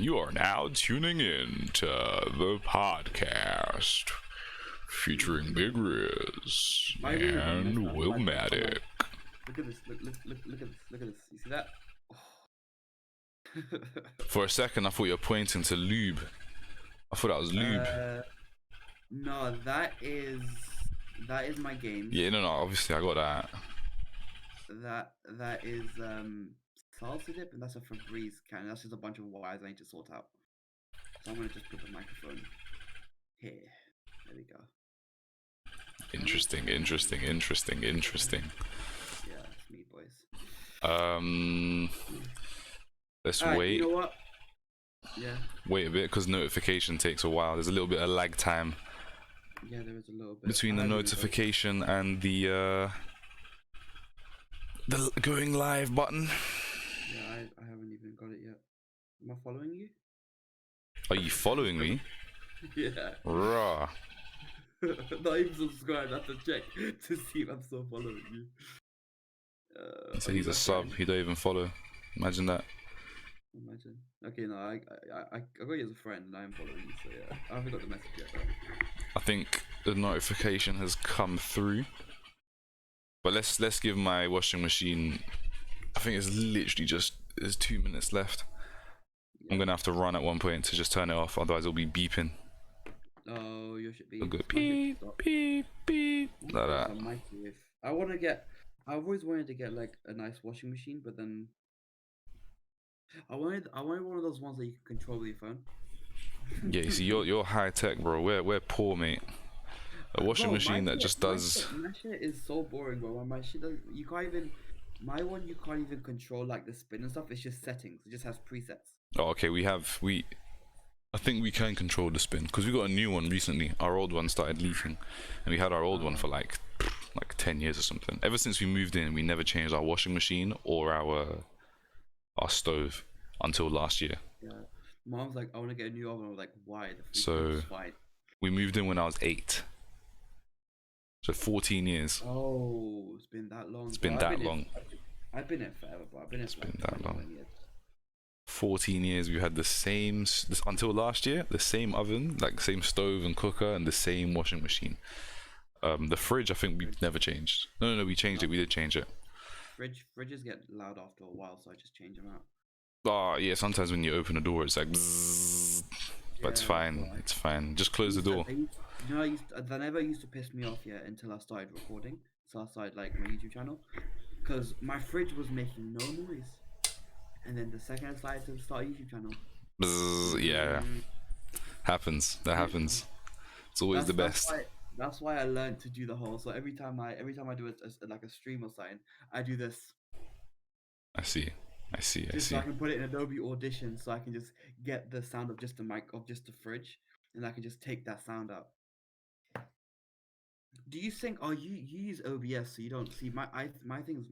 You are now tuning in to the podcast featuring Big Riz and Willmatic. Look at this. Look at this. Look at this. You see that? Oh. For a second, I thought you were pointing to lube. I thought that was lube. No, that is my game. Yeah, no, obviously I got that. That is salsa dip, and that's a Febreze can. That's just a bunch of wires I need to sort out. So I'm gonna just put the microphone here. There we go. Interesting. Yeah, it's me, boys. Let's All right, wait. You know what? Yeah. Wait a bit, because notification takes a while. There's a little bit of lag time. Yeah, there is a little bit Between the notification and the going live button. Yeah, I haven't even got it yet. Am I following you? Are you following me? Yeah. Raw. Not even subscribed. I have to check to see if I'm still following you. He said he's a sub. He don't even follow. Imagine that. Imagine. Okay, no, I got you as a friend, and I am following you. So yeah, I haven't got the message yet. Though. I think the notification has come through. But let's give my washing machine. I think it's literally just there's 2 minutes left. Yeah. I'm gonna have to run at one point to just turn it off, otherwise it'll be beeping. Oh, you should be. It'll go beep beep beep like that. I've always wanted to get like a nice washing machine, but then I wanted one of those ones that you can control with your phone. Yeah, you see, you're high tech, bro. We're poor, mate. A washing machine that just does. My shit is so boring, bro. My shit doesn't. You can't even. My one, you can't even control like the spin and stuff. It's just settings. It just has presets. Oh, okay. I think we can control the spin because we got a new one recently. Our old one started leaking, and we had our old one for like 10 years or something. Ever since we moved in, we never changed our washing machine or our stove until last year. Yeah. Mom's like, I want to get a new oven. I was like, why? So we moved in when I was 8. So 14 years. Oh, it's been that long. It's been that long. I've been here forever, bro. I've been here for like that long. Years. 14 years. We had the same until last year. The same oven, like the same stove and cooker, and the same washing machine. The fridge, I think we've never changed. No, we changed it. We did change it. Fridges get loud after a while, so I just change them out. Oh yeah, sometimes when you open the door, it's like, bzzz, but it's fine. It's fine. Just close the door. That never used to piss me off yet until I started recording. So I started like my YouTube channel, because my fridge was making no noise, and then the second I started to start a YouTube channel, bzzz, yeah, happens. That happens. It's always the best. That's why I learned to do the whole. So every time I do like a stream or something, I do this. I see. So I can put it in Adobe Audition, so I can just get the sound of just the mic of just the fridge, and I can just take that sound out. Do you think? Oh, you use OBS, so you don't see my thing's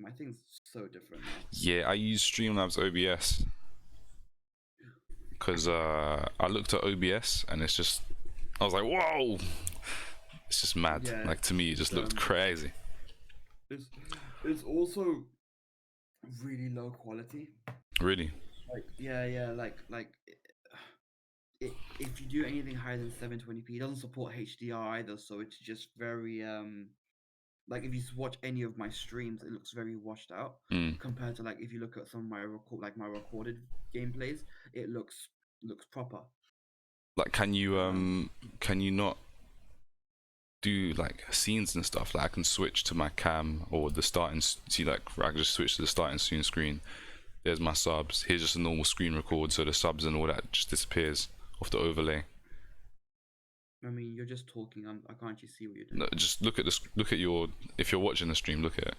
so different now. Yeah, I use Streamlabs OBS because I looked at OBS and it's just I was like, whoa, it's just mad. Yeah, like to me, it just looked crazy. It's also really low quality. Really? Like if you do anything higher than 720p, it doesn't support HDR either, so it's just very like if you watch any of my streams, it looks very washed out compared to like if you look at some of my recorded gameplays, it looks proper. Like can you not do like scenes and stuff? Like I can switch to my cam or the starting, see, like I can just switch to the starting screen. There's my subs. Here's just a normal screen record, so the subs and all that just disappears off the overlay. I mean, you're just talking. I can't actually see what you're doing. No, just look at your. If you're watching the stream, look at it.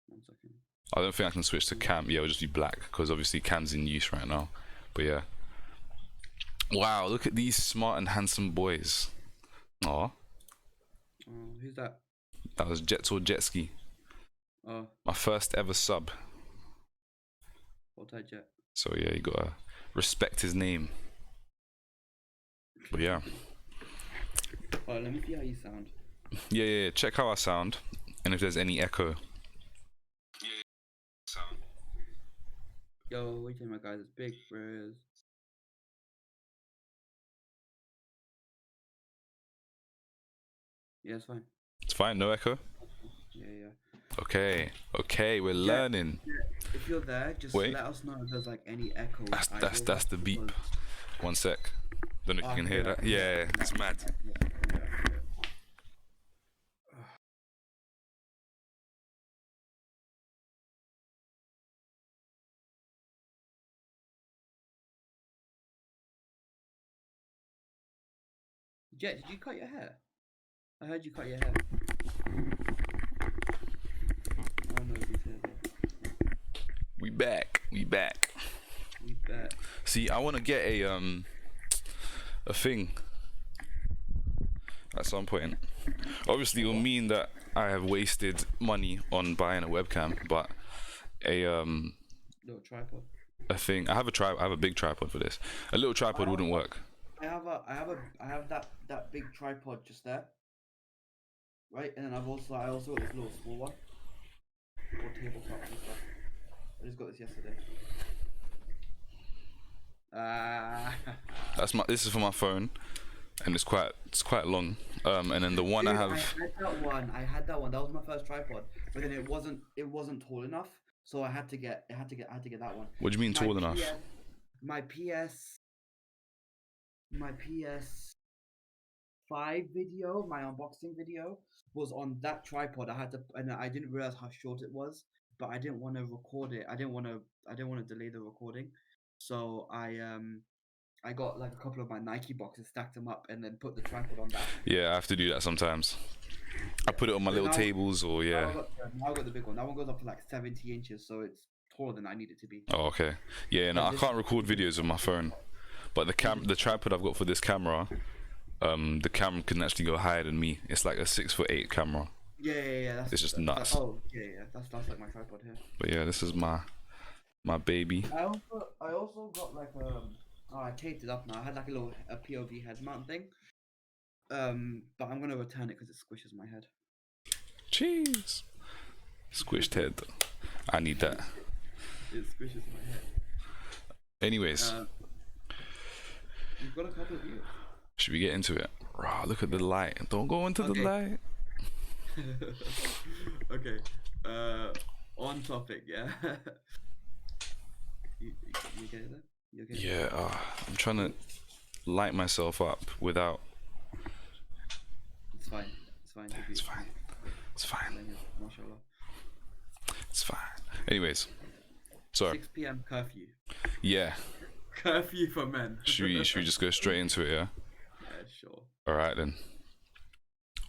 1 second. I don't think I can switch to cam. Yeah, it'll just be black because obviously cam's in use right now. But yeah. Wow, look at these smart and handsome boys. Aw. Who's that? That was Jets or Jetski. Oh. My first ever sub. Jet. So yeah, you gotta respect his name. But yeah. Oh, let me see how you sound. Yeah. Check how I sound, and if there's any echo. Yo, what you talking about, guys? It's big, bros. Yeah, it's fine. It's fine, no echo. Yeah. Okay, we're Jet, learning. if you're there, just Wait, let us know if there's like any echo. that's the beep. One sec. Don't know if you can hear that. Yeah, it's mad. Jet, did you cut your hair? I heard you cut your hair. Oh no, he's here. We back. We bet. See, I want to get a thing at some point. Obviously, it will mean that I have wasted money on buying a webcam, but a little tripod. a thing. I have a big tripod for this. A little tripod wouldn't work. I have that big tripod just there, right? And then I also got this little small one for tabletops and stuff. I just got this yesterday. This is for my phone, and it's quite long. And then the one Dude, I have. I had that one. That was my first tripod, but then it wasn't tall enough, so I had to get that one. What do you mean tall enough? My PS5 video, my unboxing video, was on that tripod. And I didn't realize how short it was, but I didn't want to record it. I didn't want to delay the recording, so I got like a couple of my Nike boxes, stacked them up, and then put the tripod on that. Yeah, I have to do that sometimes. I put it on my little tables, or Now I got the big one. That one goes up to like 70 inches, so it's taller than I need it to be. Oh, okay. Yeah, no, I can't record videos with my phone, but the tripod I've got for this camera, the camera can actually go higher than me. It's like a 6'8" camera. Yeah. It's just nuts. That's like my tripod here. But yeah, this is my baby. I also got like I taped it up now. I had like a POV head mount thing. But I'm gonna return it because it squishes my head. Jeez. Squished head. I need that. It squishes my head. Anyways. You've got a couple of views. Should we get into it? Rah, look at the light. Don't go into the light. Okay. On topic, yeah. you get it there? You okay? Yeah, I'm trying to light myself up without. It's fine. It's fine. Anyways, sorry. 6 p.m. curfew. Yeah. Curfew for men. Should we just go straight into it? Yeah. Yeah, sure. All right then.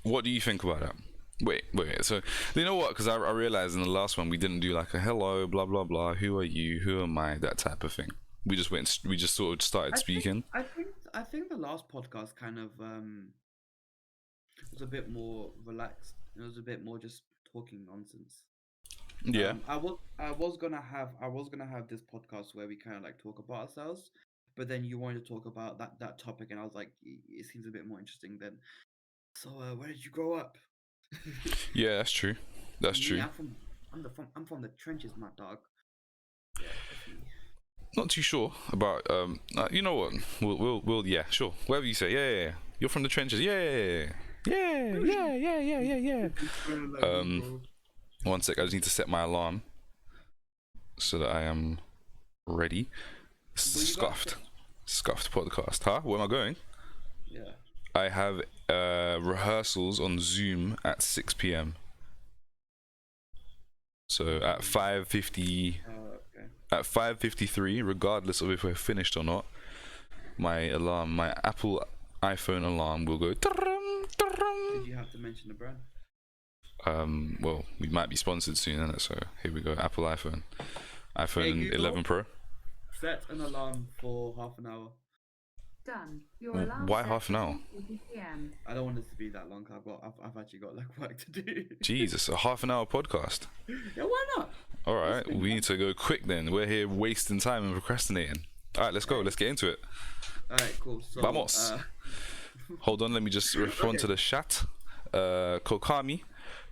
What do you think about that? Wait. So you know what? Because I realized in the last one we didn't do like a hello, blah blah blah. Who are you? Who am I? That type of thing. We just sort of started speaking. I think the last podcast kind of was a bit more relaxed. It was a bit more just talking nonsense. Yeah. I was gonna have this podcast where we kind of like talk about ourselves, but then you wanted to talk about that topic, and I was like, it seems a bit more interesting than. So where did you grow up? Yeah, that's true. That's true. I'm from the trenches, my dog. Not too sure about you know what? We'll yeah, sure. Whatever you say. Yeah. You're from the trenches. Yeah. One sec. I just need to set my alarm so that I am ready. Scuffed podcast. Huh? Where am I going? Yeah. I have rehearsals on Zoom at 6 p.m. So at 5:50. Okay. At 5:53, regardless of if we're finished or not, my Apple iPhone alarm will go. Did you have to mention the brand? Well, we might be sponsored soon, isn't it? So here we go. Apple iPhone Hey, Google, 11 Pro. Set an alarm for half an hour. Done. Your alarm. Why half an hour? I don't want this to be that long. I've actually got like work to do. Jesus, a half an hour podcast. Yeah, why not? All right, we need to go quick then. We're here wasting time and procrastinating. All right, let's go. Let's get into it. All right, cool. So, vamos. Hold on, let me just respond to the chat. Kokami,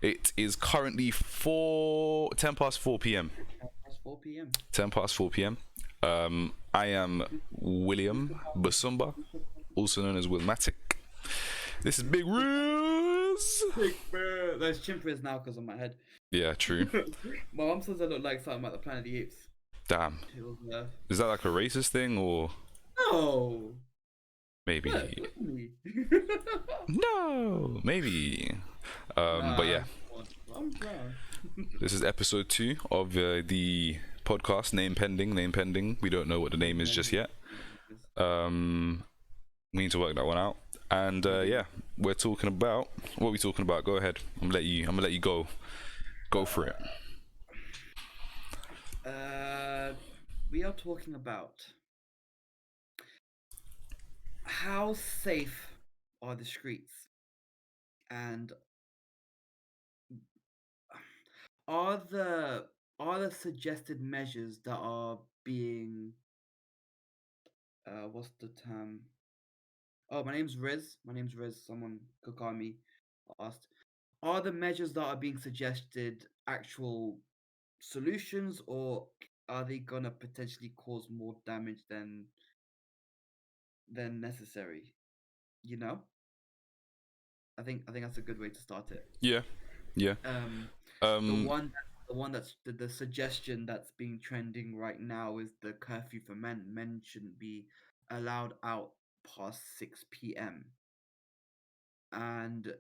it is currently 10 past 4 p.m. 4 p.m. 10 past 4 p.m. I am William Basumba, also known as Wilmatic. This is Big Riz. Big Bear. There's Chimpers now because of my head. Yeah, true. My mom says I look like something like the Planet of the Apes. Damn. Is that like a racist thing or? No. Maybe. Look at me. No, maybe. But yeah. I'm brown. This is episode 2 of the podcast. Name pending. We don't know what the name is just yet. We need to work that one out. And yeah, we're talking about what are we talking about? Go ahead. I'm gonna let you go. Go for it. We are talking about how safe are the streets, and are the suggested measures that are being what's the term? Oh, my name's Riz. Someone could call me. Asked, are the measures that are being suggested actual solutions, or are they gonna potentially cause more damage than necessary? You know, I think that's a good way to start it. Yeah. The one that's the suggestion that's being trending right now is the curfew for men. Men shouldn't be allowed out past 6 p.m. And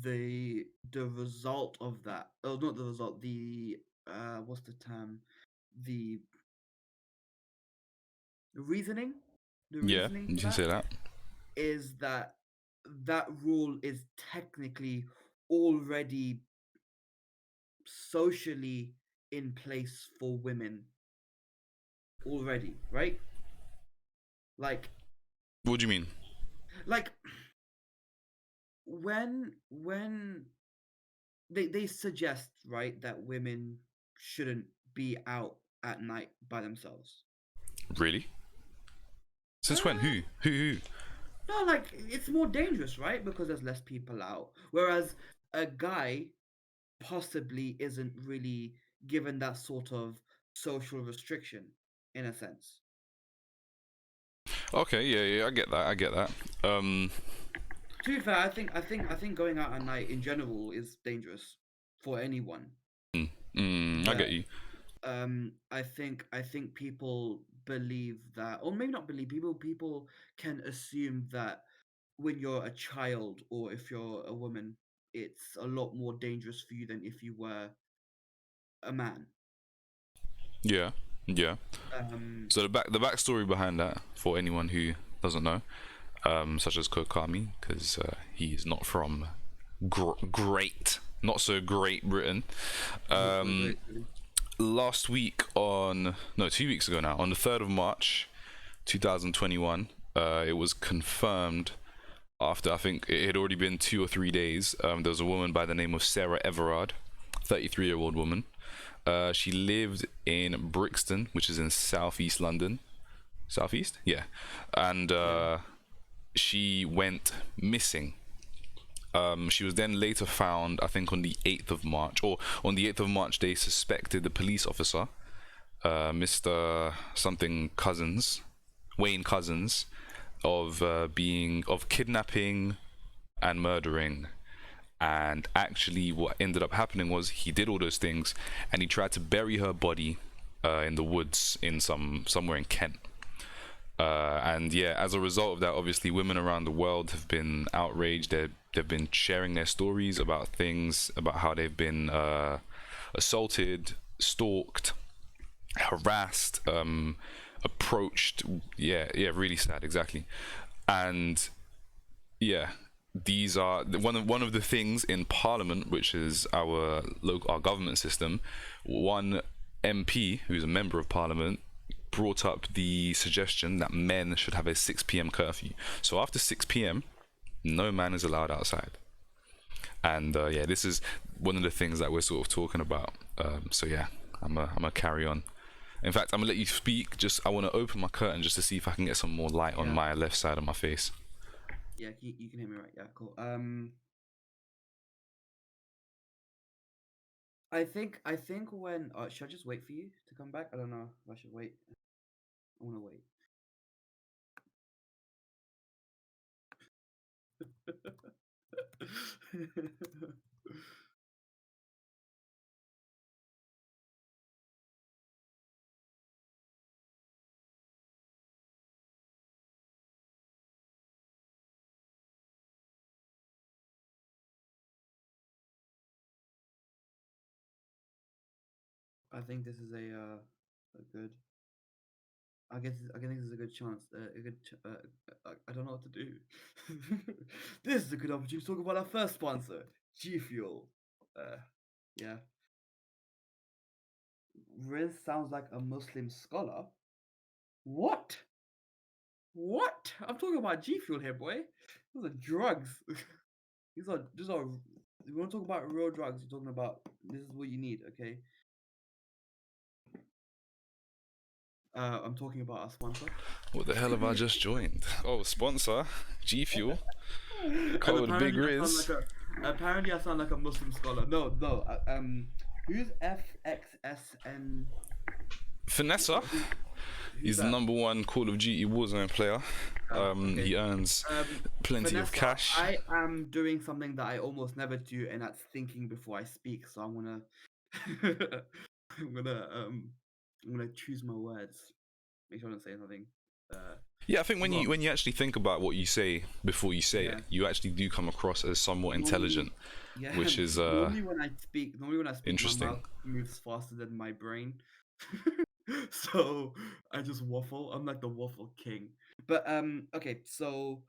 the result of that, oh, not the result, the what's the term? The reasoning. The Yeah, reasoning you for can say that. is that rule is technically already socially in place for women already, right? Like, What do you mean? like when they suggest, right, that women shouldn't be out at night by themselves. Really? Since when? Who? No, like, it's more dangerous, right? Because there's less people out. Whereas a guy possibly isn't really given that sort of social restriction, in a sense. Okay, yeah, I get that. To be fair, I think going out at night in general is dangerous for anyone. I get you. I think people believe that, or maybe not believe. People can assume that when you're a child or if you're a woman, it's a lot more dangerous for you than if you were a man. Yeah. So the backstory behind that, for anyone who doesn't know, such as Kokami, because he is not from not so great Britain. Last week 2 weeks ago now, on the 3rd of March 2021, it was confirmed, after I think it had already been 2 or 3 days, there was a woman by the name of Sarah Everard, 33-year-old woman. She lived in Brixton, which is in southeast London. Southeast? Yeah. And she went missing. She was then later found, I think, on the 8th of March. Or on the 8th of March, they suspected the police officer, Mr. something Cousins, Wayne Cousins, of kidnapping and murdering. And actually what ended up happening was he did all those things, and he tried to bury her body in the woods in somewhere in Kent. And yeah, as a result of that, obviously women around the world have been outraged. They've been sharing their stories about how they've been assaulted, stalked, harassed, approached. Yeah, really sad, exactly. And yeah, these are one of the things in Parliament, which is our government system. One MP, who's a member of Parliament, brought up the suggestion that men should have a 6 p.m. curfew. So after 6 p.m, no man is allowed outside. And yeah, this is one of the things that we're sort of talking about. So yeah, I'm gonna carry on. In fact, I'm gonna let you speak. I want to open my curtain just to see if I can get some more light on my left side of my face. Yeah, you can hear me right? Yeah, cool. I think when should I just wait for you to come back? I don't know if I should wait. I want to wait. I think this is a good. I think this is a good chance. A good. I don't know what to do. This is a good opportunity to talk about our first sponsor, G Fuel. Yeah. Riz sounds like a Muslim scholar. What? What? I'm talking about G Fuel here, boy. Those are drugs. these are. You want to talk about real drugs? You're talking about this is what you need, okay? I'm talking about our sponsor. What the hell have I just joined? Oh, sponsor, G Fuel, And code Big apparently Riz. apparently I sound like a Muslim scholar. No, no. Who's FXSN? Finessa. Who's He's the that? number one Call of Duty Warzone player. Okay. He earns plenty of Vanessa, cash. I am doing something that I almost never do, and that's thinking before I speak. So I'm gonna, I'm gonna, um, I'm gonna choose my words. Make sure I don't say something. Yeah, I think when Wrong. you actually think about what you say before you say Yeah. it, you actually do come across as somewhat Normally- intelligent, Yeah. which is normally when I speak, interesting. my mouth moves faster than my brain. So I just waffle. I'm like the waffle king. But okay, so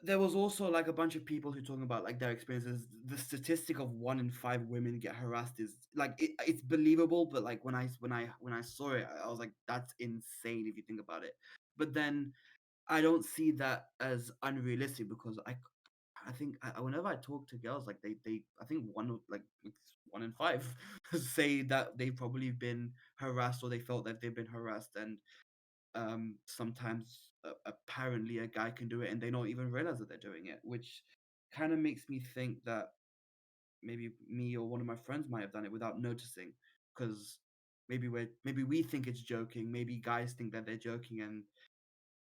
there was also like a bunch of people who talking about like their experiences. The statistic of 1 in 5 women get harassed is like it's believable, but like when I saw it, I was like, that's insane if you think about it. But then I don't see that as unrealistic because I think whenever I talk to girls, like they I think it's 1 in 5 say that they've probably been harassed or they felt that they've been harassed, and sometimes apparently a guy can do it and they don't even realize that they're doing it, which kind of makes me think that maybe me or one of my friends might have done it without noticing, because maybe we think it's joking, maybe guys think that they're joking, and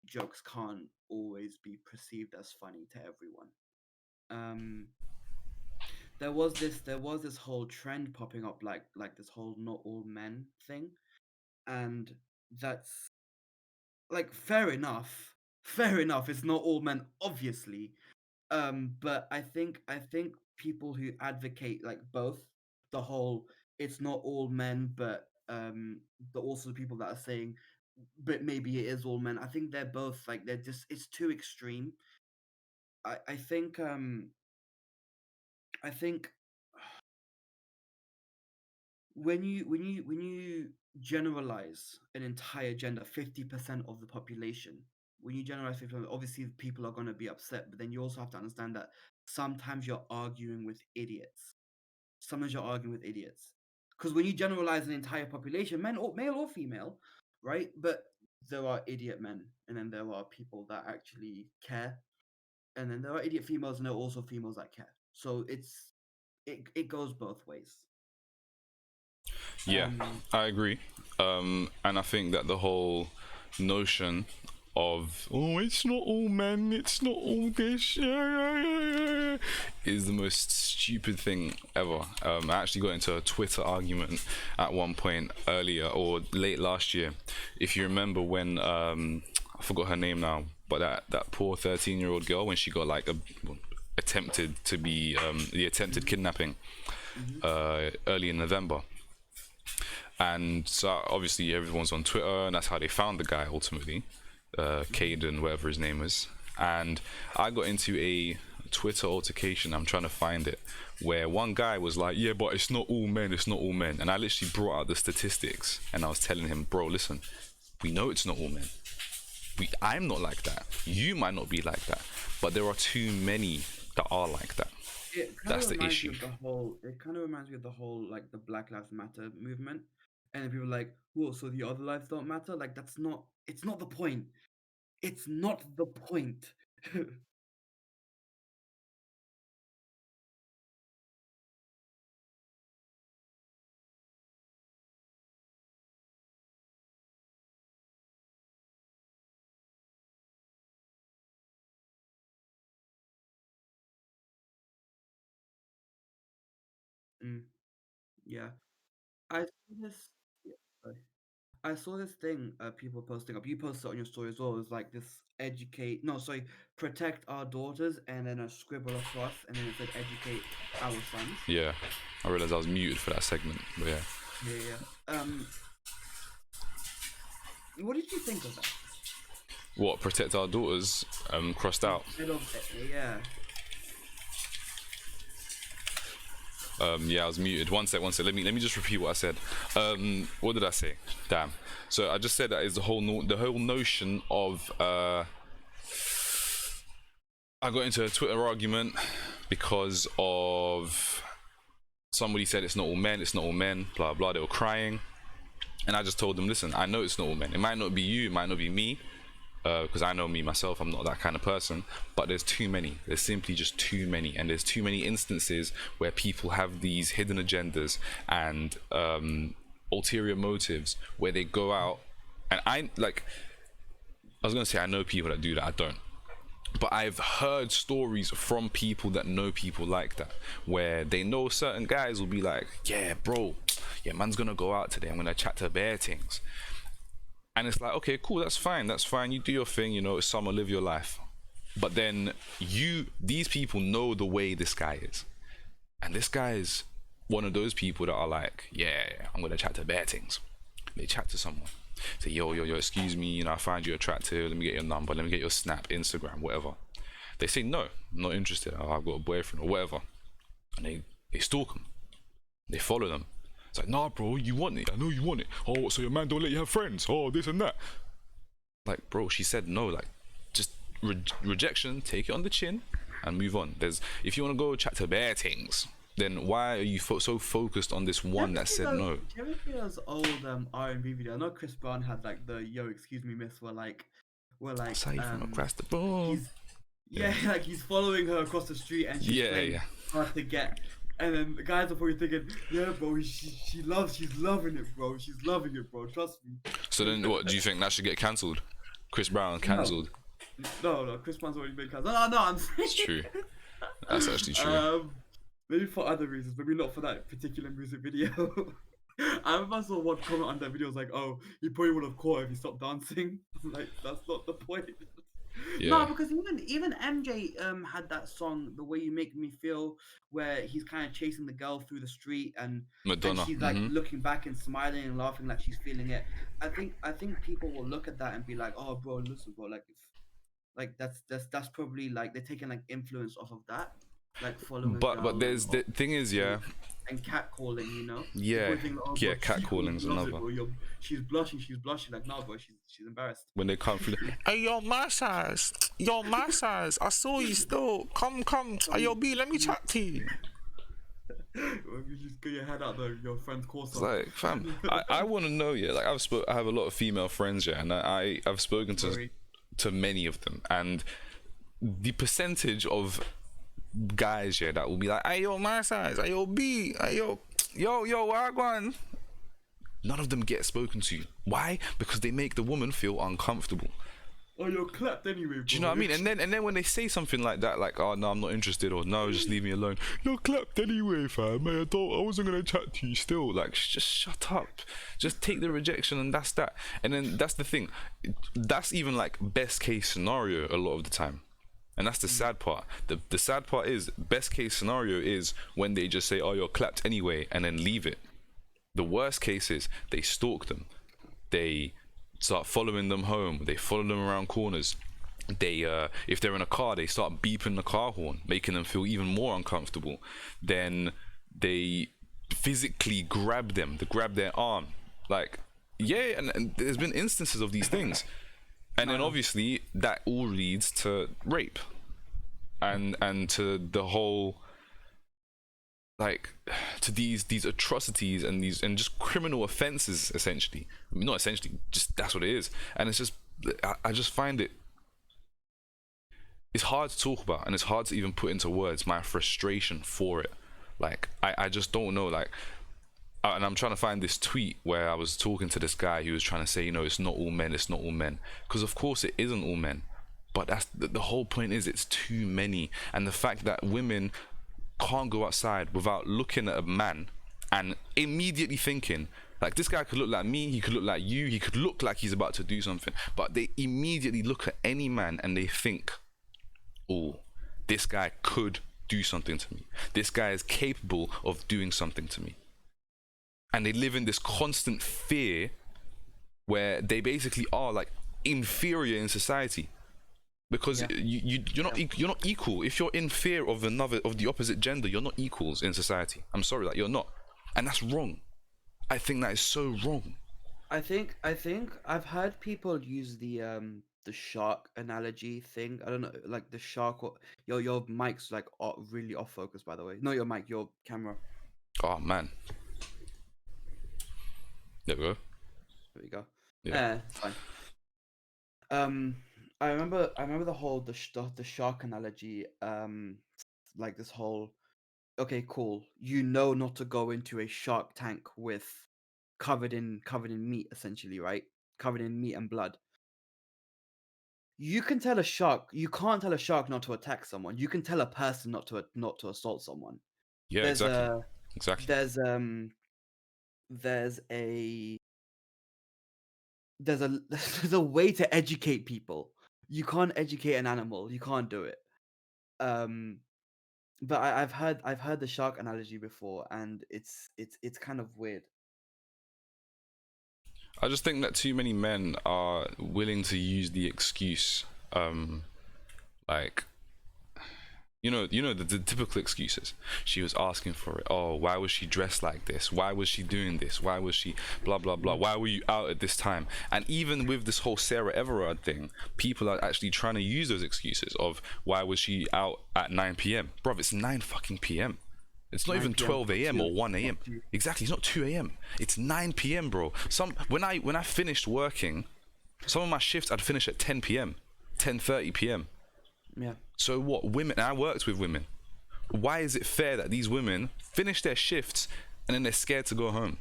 jokes can't always be perceived as funny to everyone. um there was this whole trend popping up, like this whole not all men thing, and that's like fair enough, it's not all men, obviously. But I think people who advocate like both the whole it's not all men, but also the people that are saying but maybe it is all men, I think they're both like they're just it's too extreme. I think when you generalize an entire gender, 50% of the population, when you generalize 50%, obviously people are going to be upset, but then you also have to understand that sometimes you're arguing with idiots. Sometimes you're arguing with idiots, because when you generalize an entire population, male or female, right? But there are idiot men, and then there are people that actually care, and then there are idiot females, and there are also females that care. So it goes both ways. Yeah, I agree. And I think that the whole notion of it's not all men, it's not all this, is the most stupid thing ever. I actually got into a Twitter argument at one point earlier or late last year. If you remember when I forgot her name now, but that poor 13-year-old girl, when she got like attempted to be the attempted kidnapping early in November. And so obviously everyone's on Twitter, and that's how they found the guy ultimately, Caden, whatever his name is. And I got into a Twitter altercation, I'm trying to find it, where one guy was like, yeah, but it's not all men, it's not all men. And I literally brought out the statistics, and I was telling him, bro, listen, we know it's not all men. I'm not like that. You might not be like that, but there are too many that are like that. That's the issue. It kind of reminds me of the whole like the Black Lives Matter movement, and then people are like, "Well, so the other lives don't matter?" Like that's not. It's not the point. It's not the point. Yeah. I saw this. Yeah, sorry. I saw this thing people posting up. You posted it on your story as well. It was like this protect our daughters, and then a scribble across, and then it said educate our sons. Yeah, I realized I was muted for that segment, but yeah. Yeah. What did you think of that? What, protect our daughters? Crossed out. Yeah. Yeah, I was muted. One sec. Let me just repeat what I said. What did I say? Damn. So I just said that is the whole notion of I got into a Twitter argument because of somebody said it's not all men, blah blah. They were crying, and I just told them, listen, I know it's not all men. It might not be you, it might not be me, because I know me myself, I'm not that kind of person, but there's too many. There's simply just too many, and there's too many instances where people have these hidden agendas and ulterior motives where they go out, and I was gonna say I know people that do that. I don't, but I've heard stories from people that know people like that, where they know certain guys will be like, yeah bro, yeah man's gonna go out today, I'm gonna chat to bare things. And it's like, okay, cool, that's fine, you do your thing, you know, it's summer, live your life. But then these people know the way this guy is, and this guy is one of those people that are like, yeah, I'm gonna chat to bare things. They chat to someone, say, yo, excuse me, you know, I find you attractive, let me get your number, let me get your Snap, Instagram, whatever. They say, no, I'm not interested, I've got a boyfriend or whatever. And they stalk them, they follow them. It's like, nah bro, you want it, I know you want it. Oh, so your man don't let you have friends, oh, this and that. Like, bro, she said no. Like, just rejection, take it on the chin and move on. If you want to go chat to bare things, then why are you so focused on this one that said no? Do you ever see those old R&B videos? I know Chris Brown had like the "Yo, excuse me, miss," where like Say from across the boom. Like he's following her across the street and she's hard to get. And then the guys are probably thinking, yeah, bro, she's loving it, bro. She's loving it, bro. Trust me. So then, what do you think that should get cancelled? Chris Brown cancelled? No, Chris Brown's already been cancelled. No, I'm saying. It's true. That's actually true. Maybe for other reasons, maybe not for that particular music video. I remember I saw one comment on that video was like, oh, he probably would have caught if he stopped dancing. Like, that's not the point. Yeah. No, because even MJ had that song, "The Way You Make Me Feel," where he's kind of chasing the girl through the street and Madonna, and she's like looking back and smiling and laughing like she's feeling it. I think people will look at that and be like, oh bro, listen bro, like that's probably like they're taking like influence off of that, like following. But there's the thing is, yeah. And catcalling, you know. Yeah, catcalling's another. She's blushing. Like, no, bro, she's embarrassed. When they come through, hey, yo, my size. I saw you still. Come. Hey, yo, B, let me chat to you. You just get your head out there, your friend's course. It's like, fam, I want to know, yeah. Like, I have a lot of female friends, yeah, and I've spoken to many of them, and the percentage of guys, yeah, that will be like, hey yo, my size, hey yo, B, hey yo, where I going? None of them get spoken to. Why? Because they make the woman feel uncomfortable. Oh, you're clapped anyway, bro. Do you know what I mean? And then when they say something like that, like, oh no, I'm not interested, or no, just leave me alone. You're clapped anyway, fam. I wasn't gonna chat to you still. Like, just shut up. Just take the rejection, and that's that. And then that's the thing. That's even like best case scenario a lot of the time. And that's the sad part. The sad part is, best case scenario is when they just say, oh, you're clapped anyway, and then leave it. The worst case is they stalk them. They start following them home. They follow them around corners. They, if they're in a car, they start beeping the car horn, making them feel even more uncomfortable. Then they physically grab them. They grab their arm. Like, yeah, and there's been instances of these things. And then obviously that all leads to rape and to the whole, like, to these atrocities and just criminal offenses, essentially. I mean, not essentially, just that's what it is. And it's just, I just find it's hard to talk about, and it's hard to even put into words my frustration for it. Like, I just don't know, like, and I'm trying to find this tweet where I was talking to this guy who was trying to say, you know, it's not all men, because of course it isn't all men, but that's the whole point is it's too many. And the fact that women can't go outside without looking at a man and immediately thinking, like, this guy could look like me, he could look like you, he could look like he's about to do something, but they immediately look at any man and they think, oh, this guy could do something to me. This guy is capable of doing something to me. And they live in this constant fear where they basically are like inferior in society, because you're not equal. If you're in fear of the opposite gender, you're not equals in society. I'm sorry, like, you're not, and that's wrong. I think that is so wrong. I think I've heard people use the shark analogy thing. I don't know, like the shark. Or, your mic's like really off focus, by the way. Not your mic, your camera. Oh man, there we go. There we go. Yeah, it's fine. I remember the shark analogy. Like this whole, okay, cool. You know not to go into a shark tank with covered in meat, essentially, right? Covered in meat and blood. You can tell a shark. You can't tell a shark not to attack someone. You can tell a person not to assault someone. yeah, There's exactly. there's a there's a way to educate people. You can't educate an animal. You can't do it. But I've heard the shark analogy before, and it's kind of weird. I just think that too many men are willing to use the excuse, like, the typical excuses. She was asking for it. Oh, why was she dressed like this? Why was she doing this? Why was she blah blah blah? Why were you out at this time? And even with this whole Sarah Everard thing, people are actually trying to use those excuses of why was she out at 9 p.m. Bro, it's 9 fucking p.m. It's not even 12 a.m. or 1 a.m. Exactly, it's not 2 a.m. It's 9 p.m, bro. When I finished working, some of my shifts I'd finish at 10 p.m, 10:30 p.m. Yeah. So what? Women, and I worked with women. Why is it fair that these women finish their shifts and then they're scared to go home?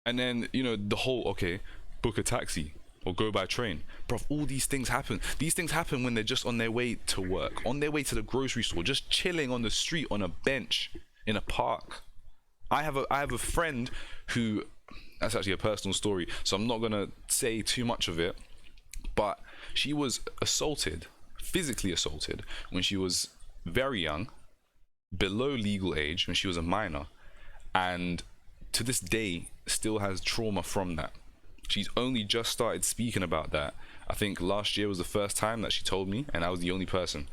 And then, the whole, okay, book a taxi or go by train. Bro, all these things happen. These things happen when they're just on their way to work, on their way to the grocery store, just chilling on the street on a bench in a park. I have a friend who, that's actually a personal story, so I'm not gonna say too much of it, but she was physically assaulted when she was very young, below legal age, when she was a minor, and to this day still has trauma from that. She's only just started speaking about that. I think last year was the first time that she told me, and I was the only person.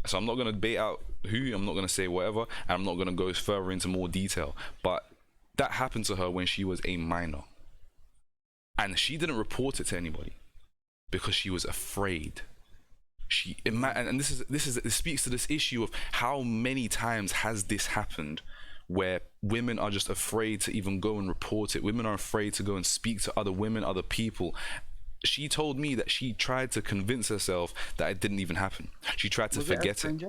So I'm not going to bait out who, I'm not going to say whatever, and I'm not going to go further into more detail, but that happened to her when she was a minor, and she didn't report it to anybody because she was afraid. And this speaks to this issue of how many times has this happened, where women are just afraid to even go and report it. Women are afraid to go and speak to other women, other people. She told me that she tried to convince herself that it didn't even happen. She tried to forget it.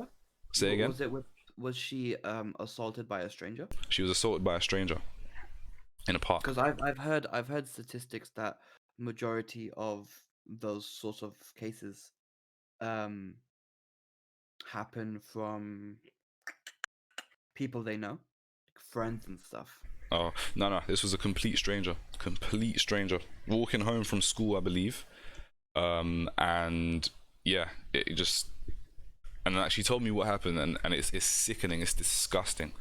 Say again? Was she assaulted by a stranger? She was assaulted by a stranger in a park. Because I've heard statistics that majority of those sorts of cases happen from people they know, like friends and stuff. Oh, no, this was a complete stranger, walking home from school, I believe. And yeah, it just, and then she told me what happened, and it's sickening, it's disgusting.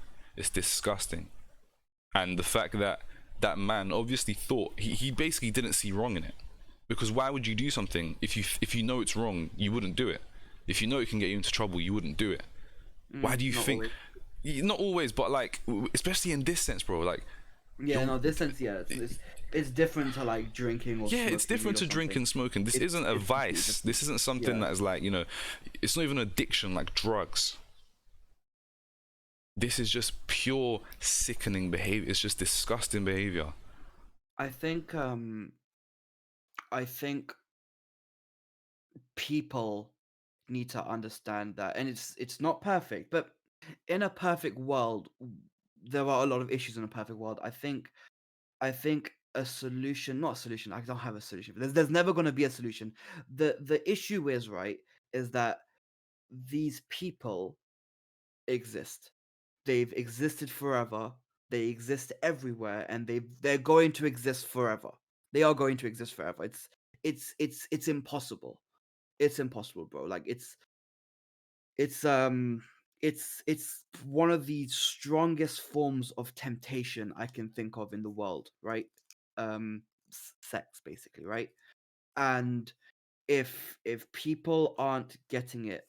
And the fact that that man obviously thought, he basically didn't see wrong in it, because why would you do something if you know it's wrong? You wouldn't do it. If you know it can get you into trouble, you wouldn't do it. Why do you think always. Not always, but like, especially in this sense, bro, like, this sense, it's different to like drinking or smoking, it's different to drinking and smoking. This isn't a vice. This isn't something that is like, it's not even addiction like drugs. This is just pure sickening behavior. It's just disgusting behavior. I think people need to understand that, and it's not perfect, but in a perfect world, there are a lot of issues in a perfect world. I think a solution, not a solution, I don't have a solution. There's never going to be a solution. The issue is, right, is that these people exist. They've existed forever. They exist everywhere, and they're going to exist forever. They are going to exist forever. It's impossible. It's impossible, bro. Like it's it's one of the strongest forms of temptation I can think of in the world, right? Sex, basically, right? And if people aren't getting it,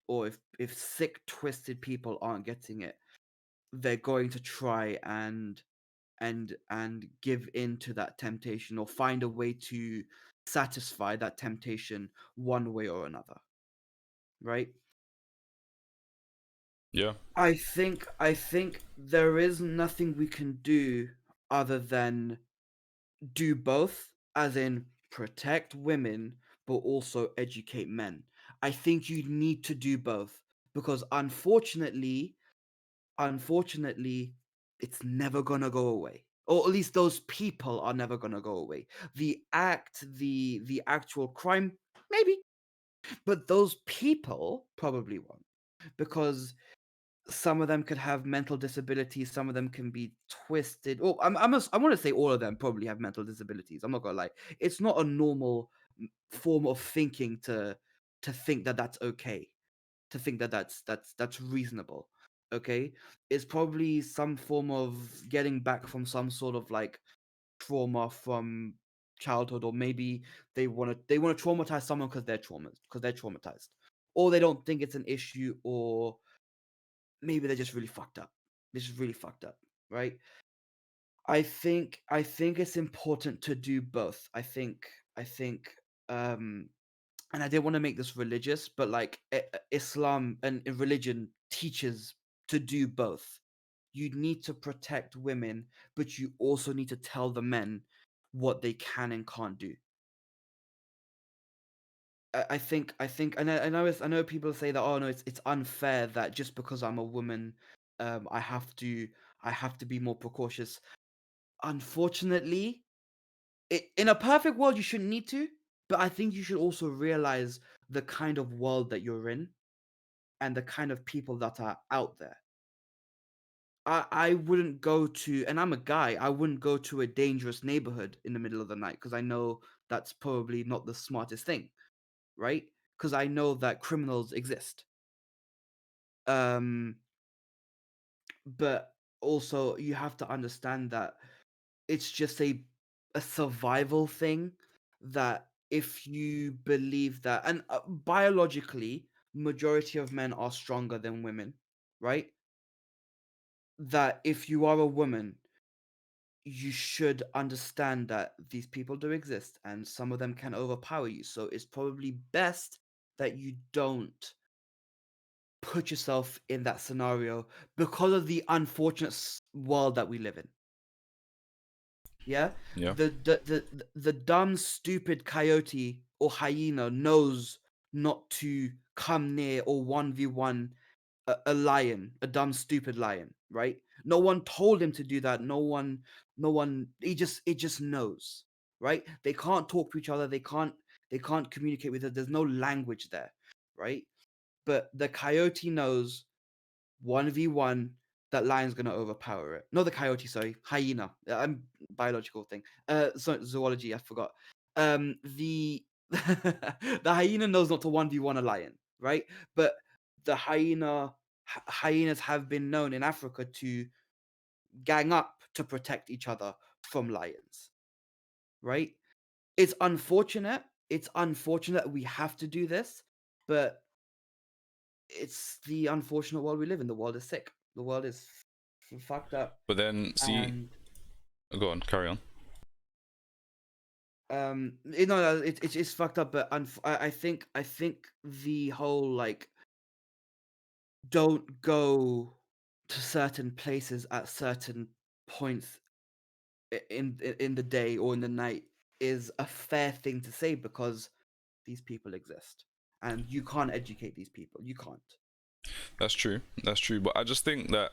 or if sick, twisted people aren't getting it, they're going to try and give in to that temptation, or find a way to satisfy that temptation one way or another, right? Yeah. I think there is nothing we can do other than do both, as in protect women but also educate men. I think you need to do both, because unfortunately, it's never gonna go away. Or at least those people are never gonna go away. The actual crime, maybe, but those people probably won't, because some of them could have mental disabilities. Some of them can be twisted. Oh, I want to say all of them probably have mental disabilities. I'm not gonna lie. It's not a normal form of thinking to think that that's okay, to think that that's reasonable. Okay, it's probably some form of getting back from some sort of like trauma from childhood, or maybe they want to traumatize someone because they're traumatized, or they don't think it's an issue, or maybe they're just really fucked up. This is really fucked up, right? I think it's important to do both. I think um and I didn't want to make this religious, but like Islam and religion teaches to do both. You need to protect women, but you also need to tell the men what they can and can't do. I know people say that, oh no, it's unfair that just because I'm a woman, I have to be more precautious. Unfortunately, in a perfect world, you shouldn't need to, but I think you should also realize the kind of world that you're in and the kind of people that are out there. I wouldn't go to, and I'm a guy, I wouldn't go to a dangerous neighborhood in the middle of the night, because I know that's probably not the smartest thing, right? Because I know that criminals exist. Um, but also you have to understand that it's just a survival thing, that if you believe that, and biologically majority of men are stronger than women, right? That if you are a woman, you should understand that these people do exist and some of them can overpower you, so it's probably best that you don't put yourself in that scenario, because of the unfortunate world that we live in. Yeah, Yeah. the dumb, stupid coyote or hyena knows not to come near or 1v1 a lion, a dumb, stupid lion, right? No one told him to do that. No one. It just knows, right? They can't talk to each other. They can't communicate with it. There's no language there, right? But the coyote knows 1v1, that lion's gonna overpower it. No, the coyote, sorry, hyena. I'm biological thing. So zoology, I forgot. The the hyena knows not to 1v1 a lion, right? But the hyenas have been known in Africa to gang up to protect each other from lions, right? It's unfortunate. It's unfortunate we have to do this, but it's the unfortunate world we live in. The world is sick. The world is fucked up, But then, see, and go on, carry on. it's fucked up. But I think the whole like don't go to certain places at certain points in the day or in the night is a fair thing to say, because these people exist and you can't educate these people. You can't. That's true. That's true. But I just think that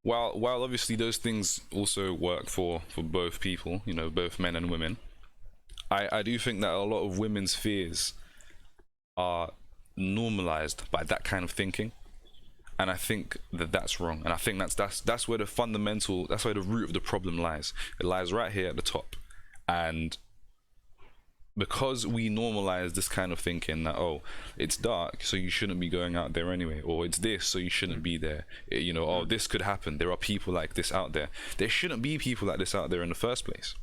while obviously those things also work for both people, you know, both men and women, I do think that a lot of women's fears are normalized by that kind of thinking, and I think that that's wrong. And I think that's where the that's where the root of the problem lies. It lies right here at the top. And because we normalize this kind of thinking that, oh, it's dark, so you shouldn't be going out there anyway, or it's this, so you shouldn't be there, oh, this could happen, there are people like this out there. There shouldn't be people like this out there in the first place.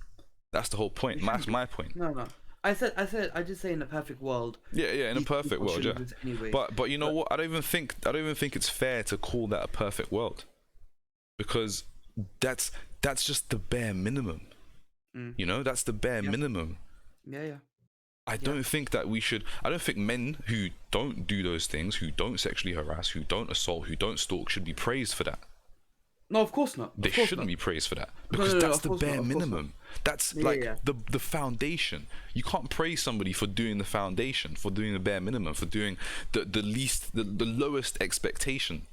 That's the whole point. That's my point. No. I just say in a perfect world. Yeah, in a perfect world, yeah. Anyway. But you know what? I don't even think it's fair to call that a perfect world, because that's just the bare minimum. That's the bare minimum. Yeah. I don't think that we should. I don't think men who don't do those things, who don't sexually harass, who don't assault, who don't stalk, should be praised for that. No, of course not. They shouldn't be praised for that, because that's the bare minimum. That's the foundation. You can't praise somebody for doing the foundation, for doing the bare minimum, for doing the lowest expectation.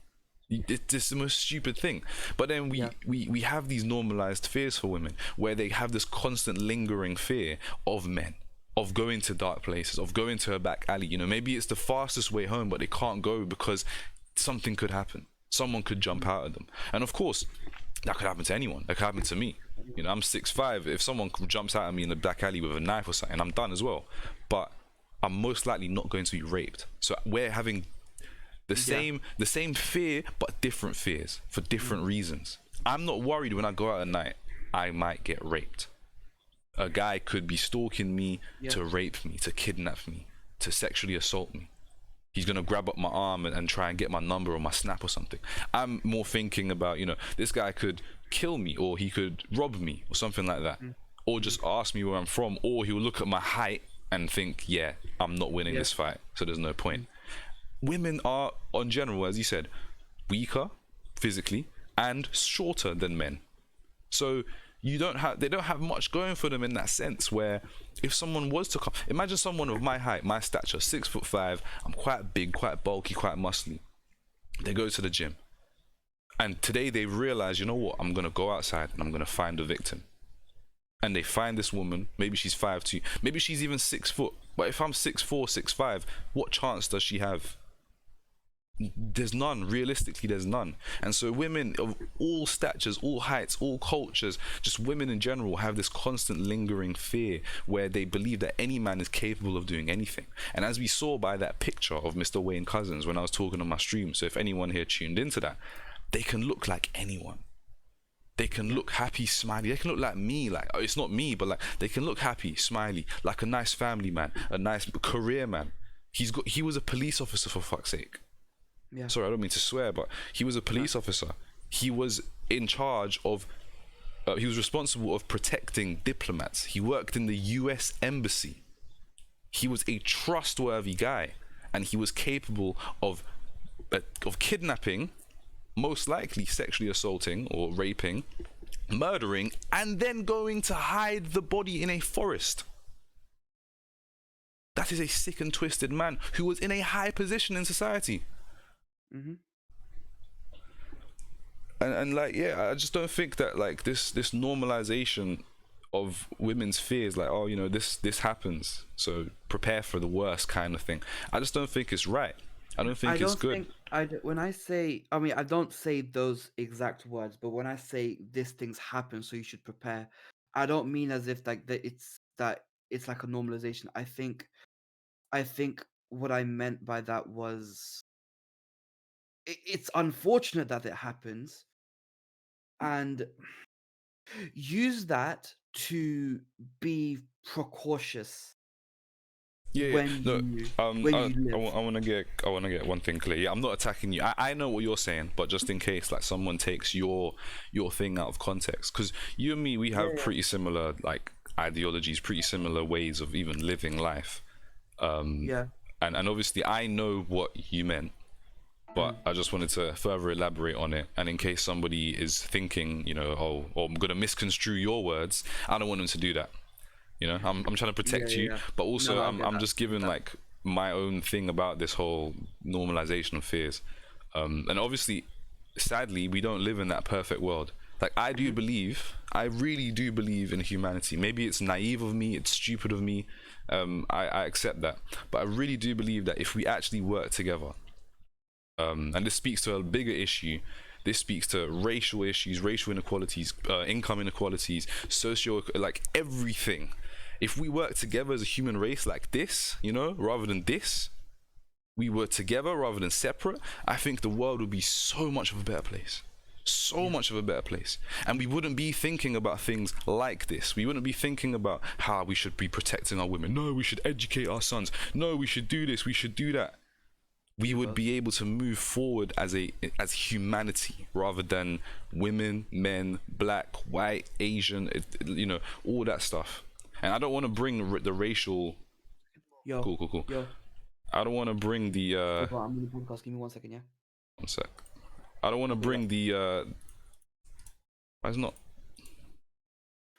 It's the most stupid thing. But then we have these normalized fears for women, where they have this constant lingering fear of men, of going to dark places, of going to a back alley. Maybe it's the fastest way home, but they can't go because something could happen. Someone could jump out at them. And of course, that could happen to anyone. That could happen to me. I'm 6'5". If someone jumps out at me in the back alley with a knife or something, I'm done as well. But I'm most likely not going to be raped. So we're having the same fear, but different fears for different reasons. I'm not worried when I go out at night I might get raped. A guy could be stalking me to rape me, to kidnap me, to sexually assault me. He's gonna grab up my arm and try and get my number or my snap or something. I'm more thinking about, this guy could kill me, or he could rob me or something like that, or just ask me where I'm from, or he will look at my height and think, I'm not winning this fight, so there's no point. Women are, on general, as you said, weaker physically and shorter than men. So they don't have much going for them in that sense, where if someone was to come, imagine someone of my height, my stature, 6'5", I'm quite big, quite bulky, quite muscly. They go to the gym, and today they realize, you know what, I'm gonna go outside and I'm gonna find a victim. And they find this woman, maybe she's 5'2", maybe she's even 6 foot. But if I'm 6'4", 6'5", what chance does she have? There's none. Realistically, there's none. And so women of all statures, all heights, all cultures, just women in general, have this constant lingering fear where they believe that any man is capable of doing anything. And as we saw by that picture of Mr. Wayne Couzens when I was talking on my stream, so if anyone here tuned into that, they can look like anyone. They can look happy, smiley. They can look like me, like, oh, it's not me, but like they can look happy, smiley, like a nice family man, a nice career man. He was a police officer, for fuck's sake. Yeah. Sorry, I don't mean to swear, but he was a police officer. He was in charge of, he was responsible of protecting diplomats. He worked in the US Embassy. He was a trustworthy guy, and he was capable of kidnapping, most likely sexually assaulting or raping, murdering, and then going to hide the body in a forest. That is a sick and twisted man who was in a high position in society. And like, I just don't think that like this normalization of women's fears, like, oh, this happens, so prepare for the worst kind of thing. I just don't think it's right. I don't think it's good. When I say, I don't say those exact words, but when I say these things happen, so you should prepare, I don't mean as if like it's like a normalization. I think what I meant by that was, it's unfortunate that it happens, and use that to be precautious. I want to get one thing clear. I'm not attacking you. I know what you're saying, but just in case like someone takes your thing out of context, because you and me, we have pretty similar like ideologies, pretty similar ways of even living life. And obviously I know what you meant, but I just wanted to further elaborate on it. And in case somebody is thinking, or I'm gonna misconstrue your words, I don't want them to do that. I'm trying to protect you, but also I'm just giving like my own thing about this whole normalization of fears. And obviously, sadly, we don't live in that perfect world. Like I do believe, I really do believe in humanity. Maybe it's naive of me, it's stupid of me. I accept that, but I really do believe that if we actually work together, and this speaks to a bigger issue. This speaks to racial issues, racial inequalities, income inequalities, like everything. If we work together as a human race like this, you know, rather than this, we were together rather than separate, I think the world would be so much of a better place. So much of a better place. And we wouldn't be thinking about things like this. We wouldn't be thinking about how we should be protecting our women. No, we should educate our sons. No, we should do this, we should do that. We would be able to move forward as humanity rather than women, men, black, white, Asian, you know, all that stuff. And I don't want to bring the racial. Cool. Yo. I don't want to bring the. I'm on the podcast. Give me 1 second, yeah. One sec. I don't want to bring the. Why is it not?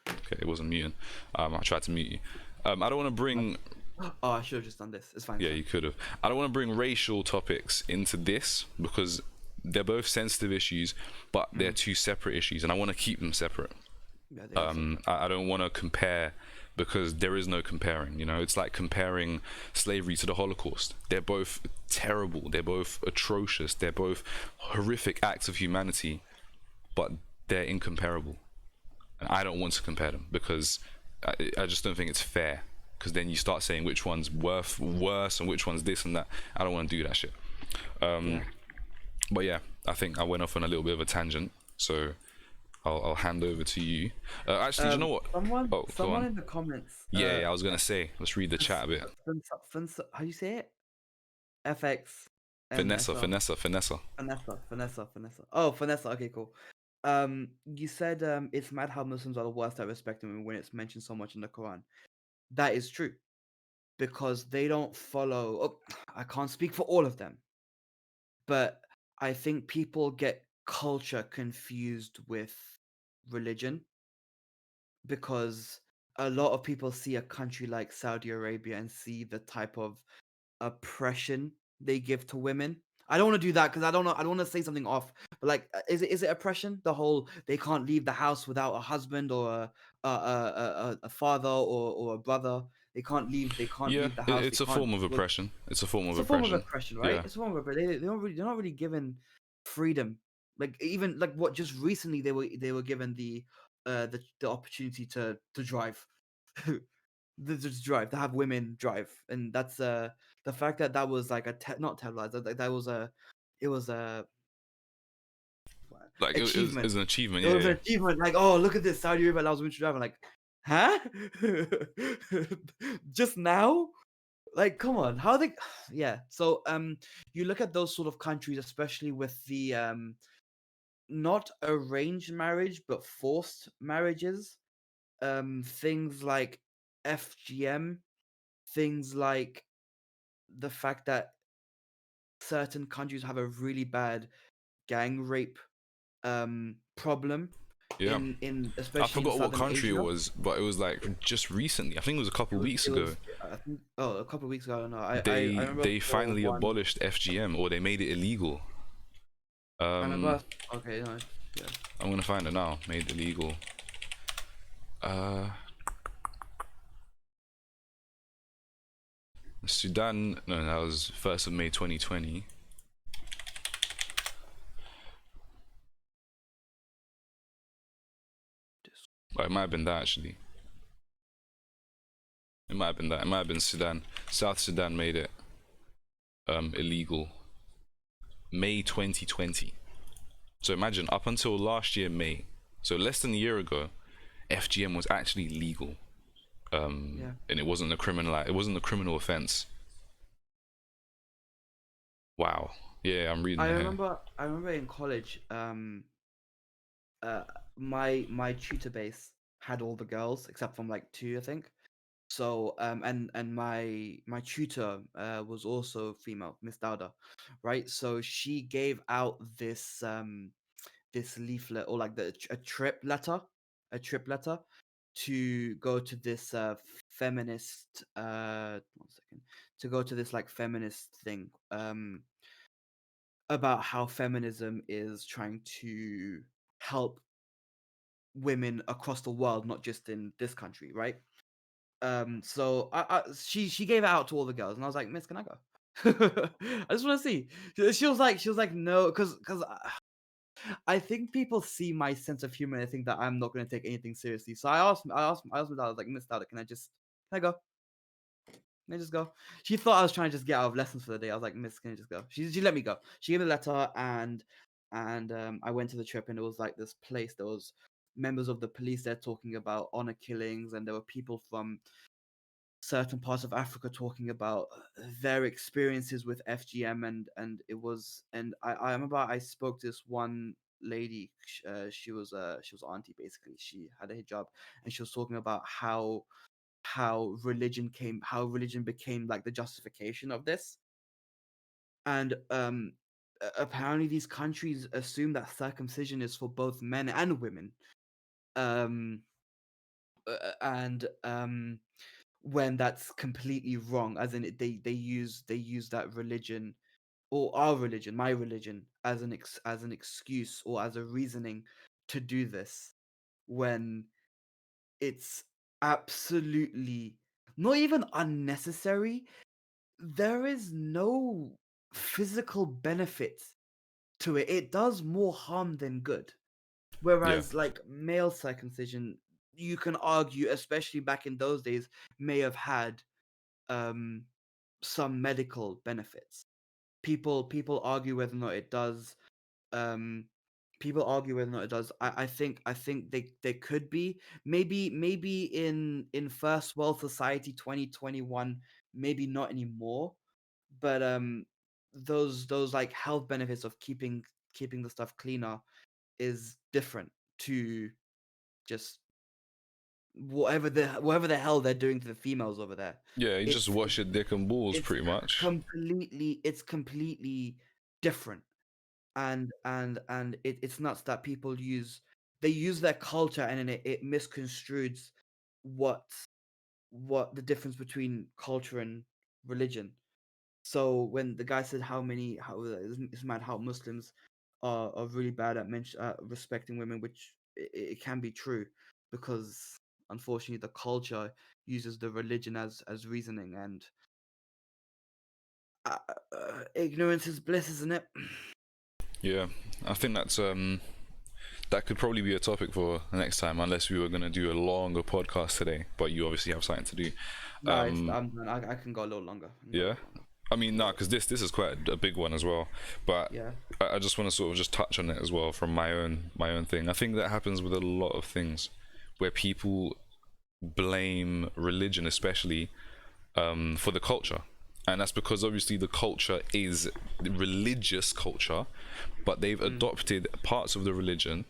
Okay, it wasn't muting. I tried to mute you. I don't want to bring. Oh, I should have just done this. It's fine. Yeah, you could have. I don't want to bring racial topics into this because they're both sensitive issues, but they're two separate issues, and I want to keep them separate. Yeah, I don't want to compare because there is no comparing. You know, it's like comparing slavery to the Holocaust. They're both terrible. They're both atrocious. They're both horrific acts of humanity, but they're incomparable. And I don't want to compare them because I just don't think it's fair. Because then you start saying which one's worse and which one's this and that. I don't want to do that shit. But yeah, I think I went off on a little bit of a tangent, so I'll hand over to you. Actually, do you know what? Someone in the comments. Yeah, I was gonna say. Let's read the chat a bit. How do you say it? FX. Vanessa. Oh, Vanessa. Okay, cool. You said it's mad how Muslims are the worst at respecting women when it's mentioned so much in the Quran. That is true, because they don't follow. Oh, I can't speak for all of them, but I think people get culture confused with religion, because a lot of people see a country like Saudi Arabia and see the type of oppression they give to women. I don't want to do that because I don't want to say something off. But like, is it oppression? The whole they can't leave the house without a husband or a father or a brother. They can't leave. They can't Yeah, leave the house. it's a form of oppression. It's a form of It's a form of oppression. oppression, right? Yeah. It's a form of oppression. They're not really given freedom. Like even like what just recently they were given the opportunity to drive. To just drive, to have women drive, and that's the fact that that was like not televised, that was it was a Like achievement. it was an achievement. It was Yeah. an achievement. Like, oh, look at this, Saudi Arabia allows women to drive. I'm like, huh? Just now? Like, come on, how they? Yeah. So you look at those sort of countries, especially with the not arranged marriage but forced marriages, things like FGM, things like the fact that certain countries have a really bad gang rape problem Yeah. in I especially in forgot what Southern country Asia. it was, but it was like just recently. I think it was a couple weeks It ago. was, I think, a couple of weeks ago. No, I remember They for finally one. abolished FGM, or they made it illegal. I remember. Okay, no, yeah. I'm gonna find it now. Made illegal. Sudan. No, that was 1st of May 2020. But it might have been that actually. It might have been that. It might have been Sudan. South Sudan made it illegal. May 2020. So imagine up until last year May, so less than a year ago, FGM was actually legal. And it wasn't a criminal offense. Wow. Yeah, I'm reading. I remember in college, my tutor base had all the girls except from like 2, I think. So and my tutor was also female, Miss Dowda, right? So she gave out this leaflet, or like a trip letter, to go to this feminist 1 second, to go to this like feminist thing about how feminism is trying to help women across the world, not just in this country, right? So she gave it out to all the girls, and I was like, Miss, can I go? I just want to see. She was like, no, because I think people see my sense of humor and think that I'm not going to take anything seriously. So I asked my dad, I was like, Miss Dada, can I go? Can I just go? She thought I was trying to just get out of lessons for the day. I was like, Miss, can I just go? She let me go. She gave me a letter, and I went to the trip, and it was like this place. There was members of the police there talking about honor killings, and there were people from certain parts of Africa talking about their experiences with FGM, and it was, and I remember I spoke to this one lady. She was auntie basically. She had a hijab, and she was talking about how religion became like the justification of this, and apparently these countries assume that circumcision is for both men and women, um and when that's completely wrong, as in they use that religion, or our religion, my religion, as an excuse or as a reasoning to do this, when it's absolutely not even unnecessary. There is no physical benefit to it. It does more harm than good. Yeah. Whereas like male circumcision, you can argue, especially back in those days, may have had um some medical benefits. People argue whether or not it does. Um People argue whether or not it does. I think they could be, maybe in first world society 2021, maybe not anymore, but those like health benefits of keeping the stuff cleaner is different to just whatever the hell they're doing to the females over there. Yeah, you just It's wash your dick and balls it's pretty much. completely different, and it's nuts that people use their culture, and then it misconstrues what the difference between culture and religion. So when the guy said how it's mad how Muslims are really bad at respecting women, which it can be true, because unfortunately the culture uses the religion as reasoning, and ignorance is bliss, isn't it? Yeah, I think that could probably be a topic for the next time, unless we were gonna do a longer podcast today. But you obviously have something to do. No, I'm done. I can go a little longer. Yeah, I mean, nah, because this is quite a big one as well. But Yeah. I just want to sort of just touch on it as well from my own thing. I think that happens with a lot of things, where people blame religion, especially for the culture. And that's because obviously the culture is religious culture, but they've adopted parts of the religion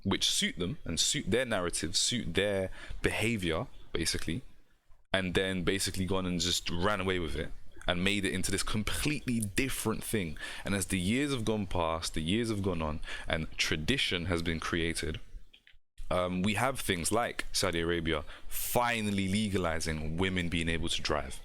which suit them and suit their narrative, suit their behavior, basically, and then basically gone and just ran away with it and made it into this completely different thing. And as the years have gone past, the years have gone on, and tradition has been created, we have things like Saudi Arabia finally legalizing women being able to drive.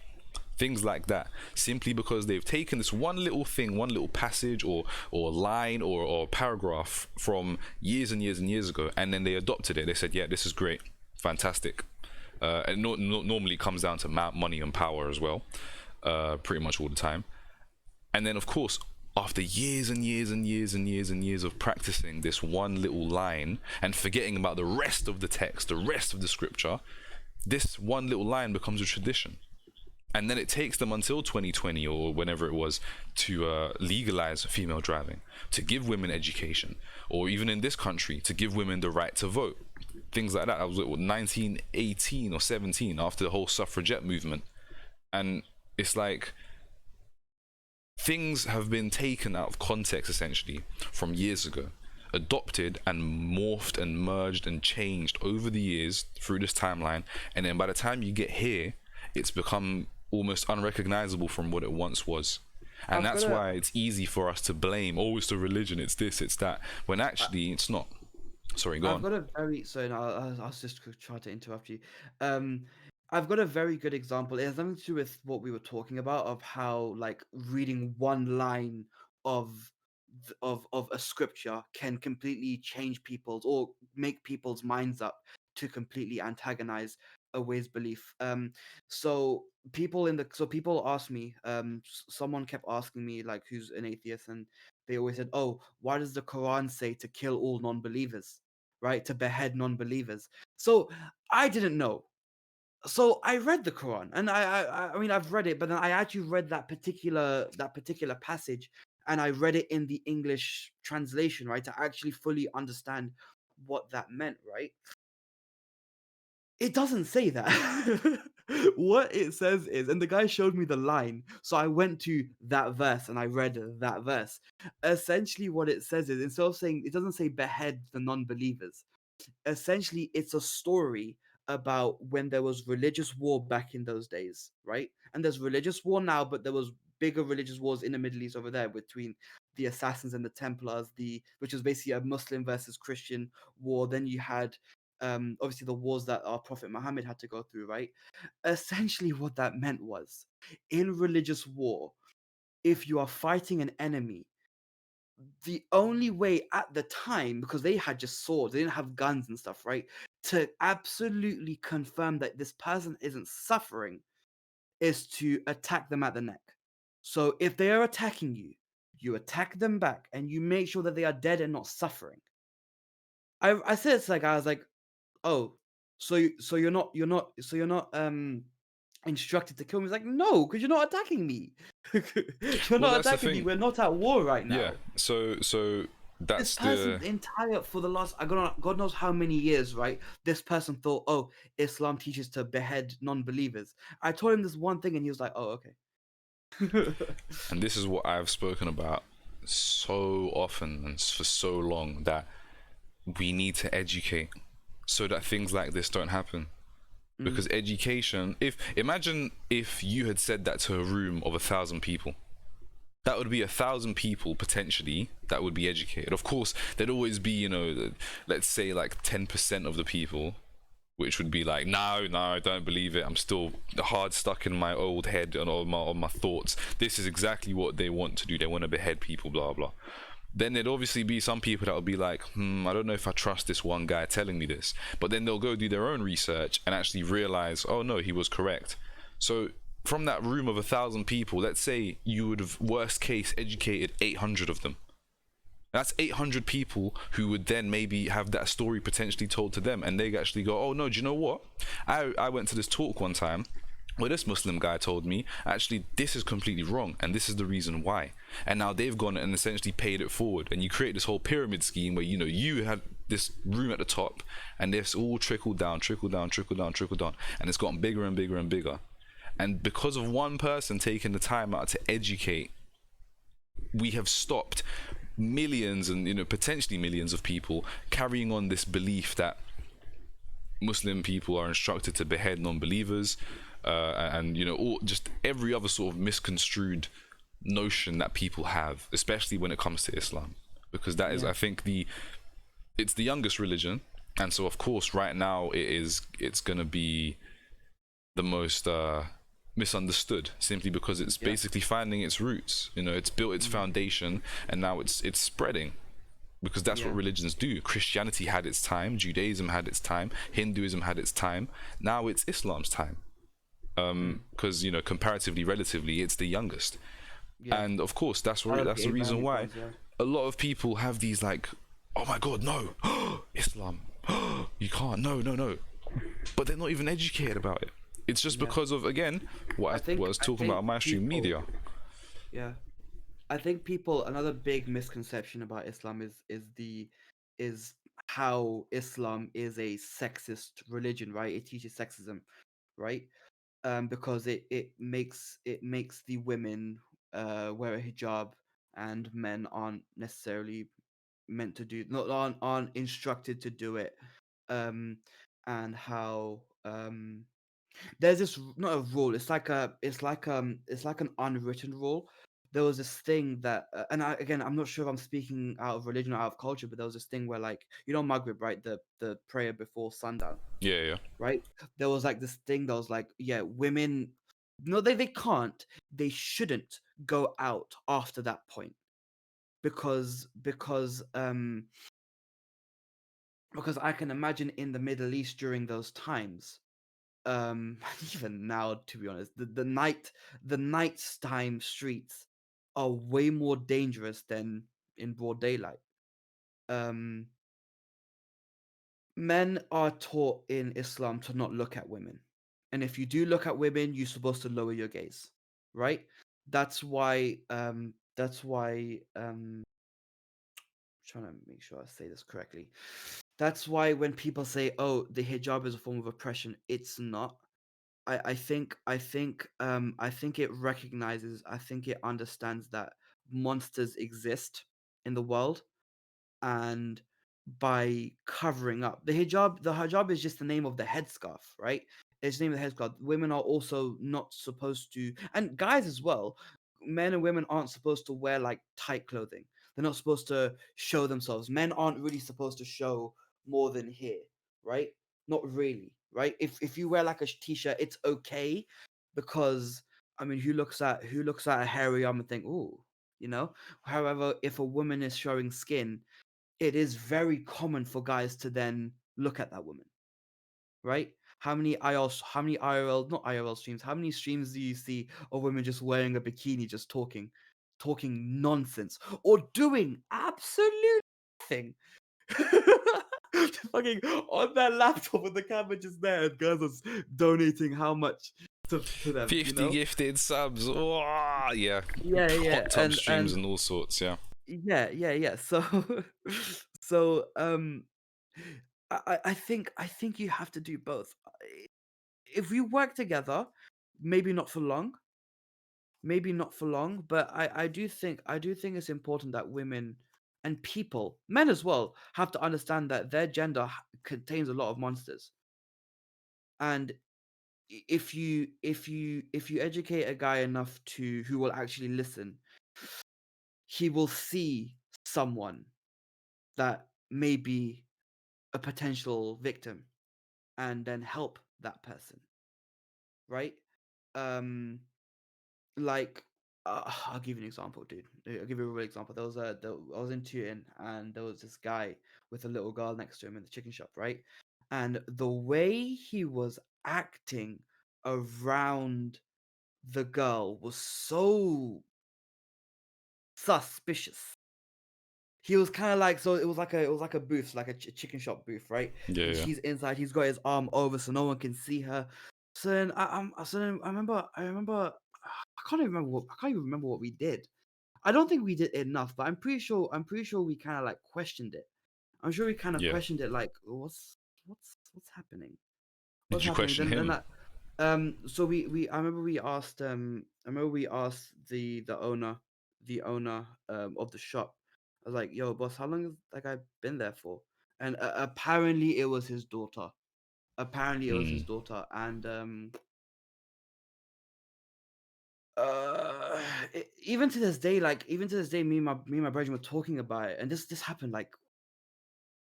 Things like that, simply because they've taken this one little thing, one little passage or line or paragraph from years and years and years ago, and then they adopted it. They said, yeah, this is great, fantastic. And normally it comes down to money and power as well, pretty much all the time. And then, of course, after years and years and years and years and years of practicing this one little line and forgetting about the rest of the text, the rest of the scripture, this one little line becomes a tradition. And then it takes them until 2020 or whenever it was to legalize female driving, to give women education, or even in this country, to give women the right to vote. Things like that. I was 1918 or 17 after the whole suffragette movement. And it's like things have been taken out of context essentially from years ago, adopted and morphed and merged and changed over the years through this timeline, and then by the time you get here, it's become almost unrecognizable from what it once was. And that's why it's easy for us to blame, oh, it's the religion, it's this, it's that, when actually it's not. Sorry, go on. I've got a very so no, I was just trying to interrupt you. I've got a very good example. It has nothing to do with what we were talking about, of how like reading one line of of a scripture can completely change people's, or make people's minds up to completely antagonize a way's belief. So people ask me, someone kept asking me, like, who's an atheist, and they always said, oh, why does the Quran say to kill all non-believers, right, to behead non-believers? So I didn't know. So I read the Quran, and I mean, I've read it, but then I actually read that particular passage, and I read it in the English translation, right, to actually fully understand what that meant, right? It doesn't say that. What it says is, and the guy showed me the line, so I went to that verse and I read that verse. Essentially, what it says is, instead of saying, it doesn't say behead the non-believers. Essentially, it's a story about when there was religious war back in those days, right? And there's religious war now, but there was bigger religious wars in the Middle East over there between the Assassins and the Templars, which was basically a Muslim versus Christian war. Then you had obviously the wars that our Prophet Muhammad had to go through, right? Essentially, what that meant was, in religious war, if you are fighting an enemy, the only way at the time, because they had just swords, they didn't have guns and stuff, right? To absolutely confirm that this person isn't suffering is to attack them at the neck. So if they are attacking you, you attack them back and you make sure that they are dead and not suffering. I said to that guy, I was like, oh, so you're not instructed to kill me. He's like, no, because you're not attacking me. You're Well, not that's the attacking me. thing. We're not at war right Yeah. now. So This that's person the entire for the last God knows how many years, right? This person thought, oh, Islam teaches to behead non-believers. I told him this one thing, and he was like, oh, okay. and this is what I've spoken about so often and for so long, that we need to educate so that things like this don't happen. Because education, if imagine if you had said that to a room of 1,000 people, that would be 1,000 people potentially that would be educated. Of course, there'd always be, let's say like 10% of the people, which would be like, no, I don't believe it. I'm still hard stuck in my old head and all my thoughts. This is exactly what they want to do. They want to behead people, blah blah. Then there'd obviously be some people that would be like, I don't know if I trust this one guy telling me this. But then they'll go do their own research and actually realize, oh no, he was correct. So from that room of 1,000 people, let's say you would have, worst case, educated 800 of them. That's 800 people who would then maybe have that story potentially told to them, and they actually go, oh no, do you know what? I went to this talk one time where this Muslim guy told me, actually, this is completely wrong, and this is the reason why. And now they've gone and essentially paid it forward, and you create this whole pyramid scheme where, you had this room at the top, and this all trickled down, and it's gotten bigger and bigger and bigger. And because of one person taking the time out to educate, we have stopped millions and potentially millions of people carrying on this belief that Muslim people are instructed to behead non-believers, and all, just every other sort of misconstrued notion that people have, especially when it comes to Islam, because that is, I think, it's the youngest religion, and so of course right now it's gonna be the most misunderstood, simply because it's basically finding its roots. It's built its foundation, and now it's spreading, because that's what religions do. Christianity had its time, Judaism had its time, Hinduism had its time. Now it's Islam's time, because comparatively, relatively, it's the youngest. And of course that's the reason why a lot of people have these like, oh my god, no, Islam, you can't, no, but they're not even educated about it. It's just because of, again, what I was talking about on my stream, media. Yeah, I think another big misconception about Islam is how Islam is a sexist religion, right? It teaches sexism, right? Because it makes the women wear a hijab, and men aren't necessarily meant to do, not aren't instructed to do it. And how there's this, not a rule, it's like an unwritten rule. There was this thing that and again, I'm not sure if I'm speaking out of religion or out of culture, but there was this thing where, like, Maghrib, right, the prayer before sundown, Yeah. right? There was like this thing that was like, yeah, women, no, they can't, they shouldn't go out after that point, because because I can imagine in the Middle East during those times, even now, to be honest, the nighttime streets are way more dangerous than in broad daylight. Um, Men are taught in Islam to not look at women, and if you do look at women, you're supposed to lower your gaze, right? That's why. That's why. Trying to make sure I say this correctly. That's why when people say, "Oh, the hijab is a form of oppression," it's not. I think it recognizes. I think it understands that monsters exist in the world, and by covering up the hijab is just the name of the headscarf, right? It's the name of the headscarf. Women are also not supposed to, and guys as well, men and women aren't supposed to wear like tight clothing. They're not supposed to show themselves. Men aren't really supposed to show more than here, right? Not really, right? If you wear like a t-shirt, it's okay, because I mean, who looks at a hairy arm and think, "Ooh," you know? However, if a woman is showing skin, it is very common for guys to then look at that woman, right? Not IRL streams, how many streams do you see of women just wearing a bikini, just talking nonsense, or doing absolute nothing? Just fucking on their laptop with the camera just there, and guys are donating how much to them, 50 gifted subs. Oh, yeah. Yeah, Hot tub streams and all sorts, yeah. yeah. So, so I think you have to do both. If we work together, maybe not for long, but I do think it's important that women and people, men as well, have to understand that their gender contains a lot of monsters. And if you educate a guy enough to who will actually listen, he will see someone that may be a potential victim, and then help that person, right? Um, like I'll give you an example, dude. I'll give you a real example. I was in Tutin, and there was this guy with a little girl next to him in the chicken shop, right? And the way he was acting around the girl was so suspicious. He was kind of like, so it was like a booth, like a chicken shop booth, right? Yeah, And yeah. she's inside. He's got his arm over so no one can see her. So then I can't even remember what we did. I don't think we did enough, but I'm pretty sure we kind of like questioned it. I'm sure we kind of Yeah. questioned it, like what's happening? Did What's you happening? question Then him? that so we I remember we asked the owner of the shop. I was like, "Yo, boss, how long has that guy been there for?" And apparently it was his daughter. Apparently it was his Hmm. daughter, and uh even to this day, me and my brother were talking about it, and this happened like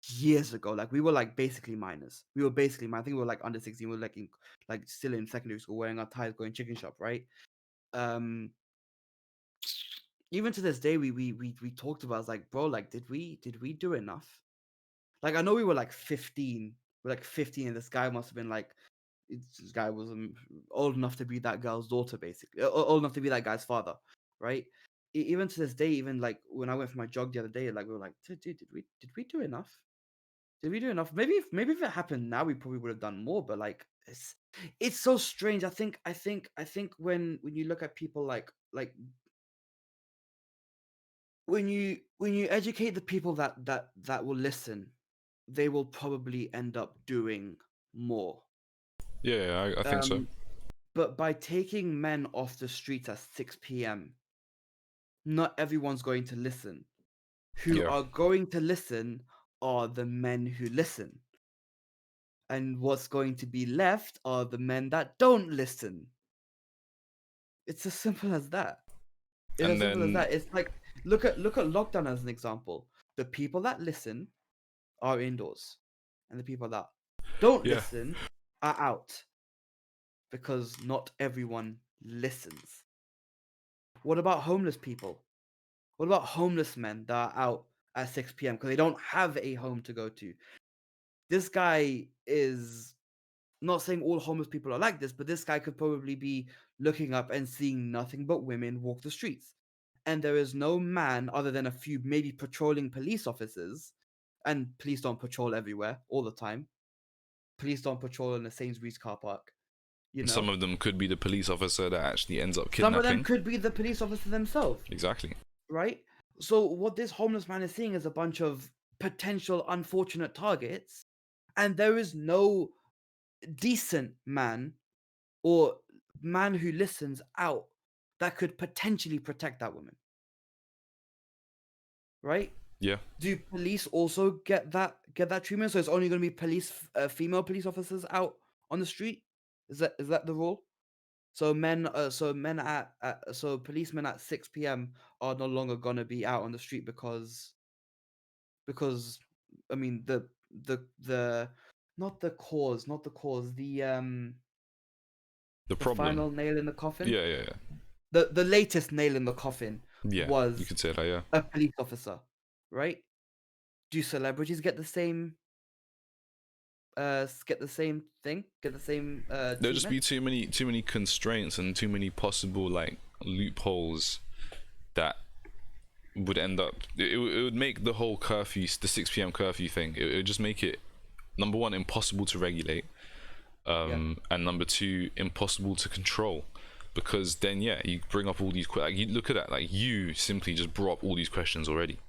years ago. Like we were like basically minors. We were basically I think we were like under 16. We were like like still in secondary school, wearing our ties, going chicken shop, right? um Even to this day, we talked about, I was like, bro, like did we do enough? Like I know we were like 15. We're like 15, and this guy must have been like, this guy was old enough to be that girl's daughter, basically, old enough to be that guy's father, right? Even to this day, even like when I went for my jog the other day, like we were like, dude, did we do enough? Did we do enough? Maybe if it happened now, we probably would have done more. But like, it's so strange. I think when you look at people like when you educate the people that will listen, they will probably end up doing more. Yeah, I think so. Um, but by taking men off the streets at 6 p.m., not everyone's going to listen. Who Yeah. are going to listen are the men who listen. And what's going to be left are the men that don't listen. It's as simple as that. It's as And simple as then, that. It's like, look at lockdown as an example. The people that listen are indoors, and the people that don't yeah. listen are out, because not everyone listens. What about homeless people? What about homeless men that are out at 6 p.m. because they don't have a home to go to? this guy is not saying all homeless people are like this, but this guy could probably be looking up and seeing nothing but women walk the streets. And there is no man other than a few maybe patrolling police officers, and police don't patrol everywhere all the time. Police don't patrol in the Sainsbury's car park. You know, Some of them could be the police officer that actually ends up some of them kidnapping. could be the police officer themselves. Exactly. Right? So what this homeless man is seeing is a bunch of potential unfortunate targets, and there is no decent man or man who listens out that could potentially protect that woman. Right? Yeah. Do police also get that treatment? So it's only going to be female police officers out on the street? Is that the rule? So policemen at 6 p.m. are no longer going to be out on the street because I mean the not the cause, the problem. final nail in the coffin. Yeah. The latest nail in the coffin Yeah, was you could say that. Yeah. a police officer, right? Do celebrities get the same thing? Get the same There'll just treatment? be too many constraints and too many possible like loopholes that would end up. It would make the whole curfew, the 6 p.m. curfew thing. It would just make it, number one, impossible to regulate, and number two, impossible to control. Because then, yeah, you bring up all these. Like, you look at that. Like, you simply just brought up all these questions already.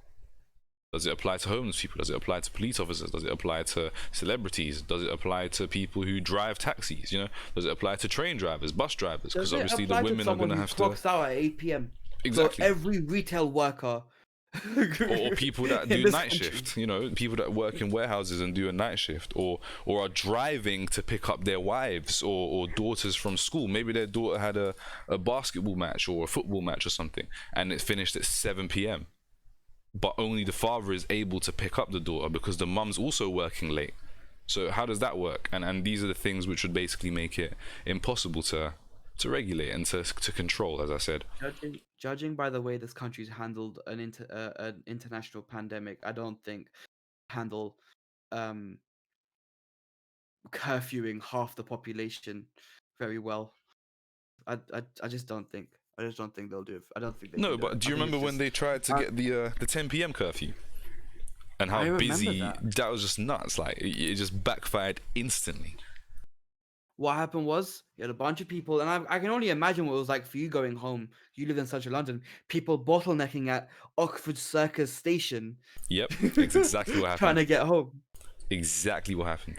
Does it apply to homeless people? Does it apply to police officers? Does it apply to celebrities? Does it apply to people who drive taxis? You know, does it apply to train drivers, bus drivers? Because obviously the women are going to have to. Clocks out at 8 p.m. Exactly. So every retail worker. or people that do night shift, you know, people that work in warehouses and do a night shift, or are driving to pick up their wives or daughters from school. Maybe their daughter had a basketball match or a football match or something, and it finished at 7 p.m. but only the father is able to pick up the daughter because the mum's also working late. So how does that work? And these are the things which would basically make it impossible to regulate and to control, as I said. Judging by the way this country's handled an international pandemic, I don't think handle curfewing half the population very well. I just don't think. I just don't think they'll do it. I don't think they. No, but do you remember when they tried to get the 10 p.m. curfew? And how busy that was. Just nuts. Like, it just backfired instantly. What happened was, you had a bunch of people, and I can only imagine what it was like for you going home. You live in central London. People bottlenecking at Oxford Circus Station. Yep, it's exactly what happened. Trying to get home. Exactly what happened.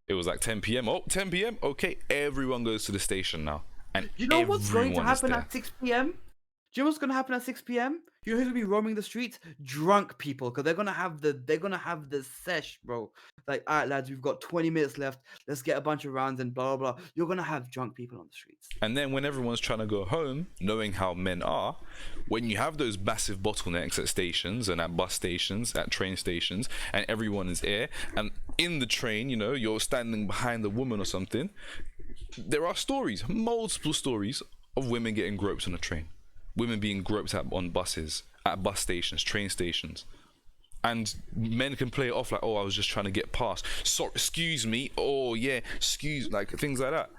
It was like 10 p.m. Oh, 10 p.m. Okay, everyone goes to the station now. And you know what's going to happen at 6 p.m.? Do you know what's going to happen at 6 p.m.? You know who's going to be roaming the streets? Drunk people, because they're going to have the sesh, bro. Like, all right, lads, we've got 20 minutes left. Let's get a bunch of rounds and blah, blah, blah. You're going to have drunk people on the streets. And then when everyone's trying to go home, knowing how men are, when you have those massive bottlenecks at stations and at bus stations, at train stations, and everyone is there, and in the train, you know, you're standing behind the woman or something, there are stories, multiple stories of women getting groped on a train. Women being groped on buses, at bus stations, train stations. And men can play it off like, oh, I was just trying to get past. Sorry, excuse me. Oh, yeah, excuse, like things like that.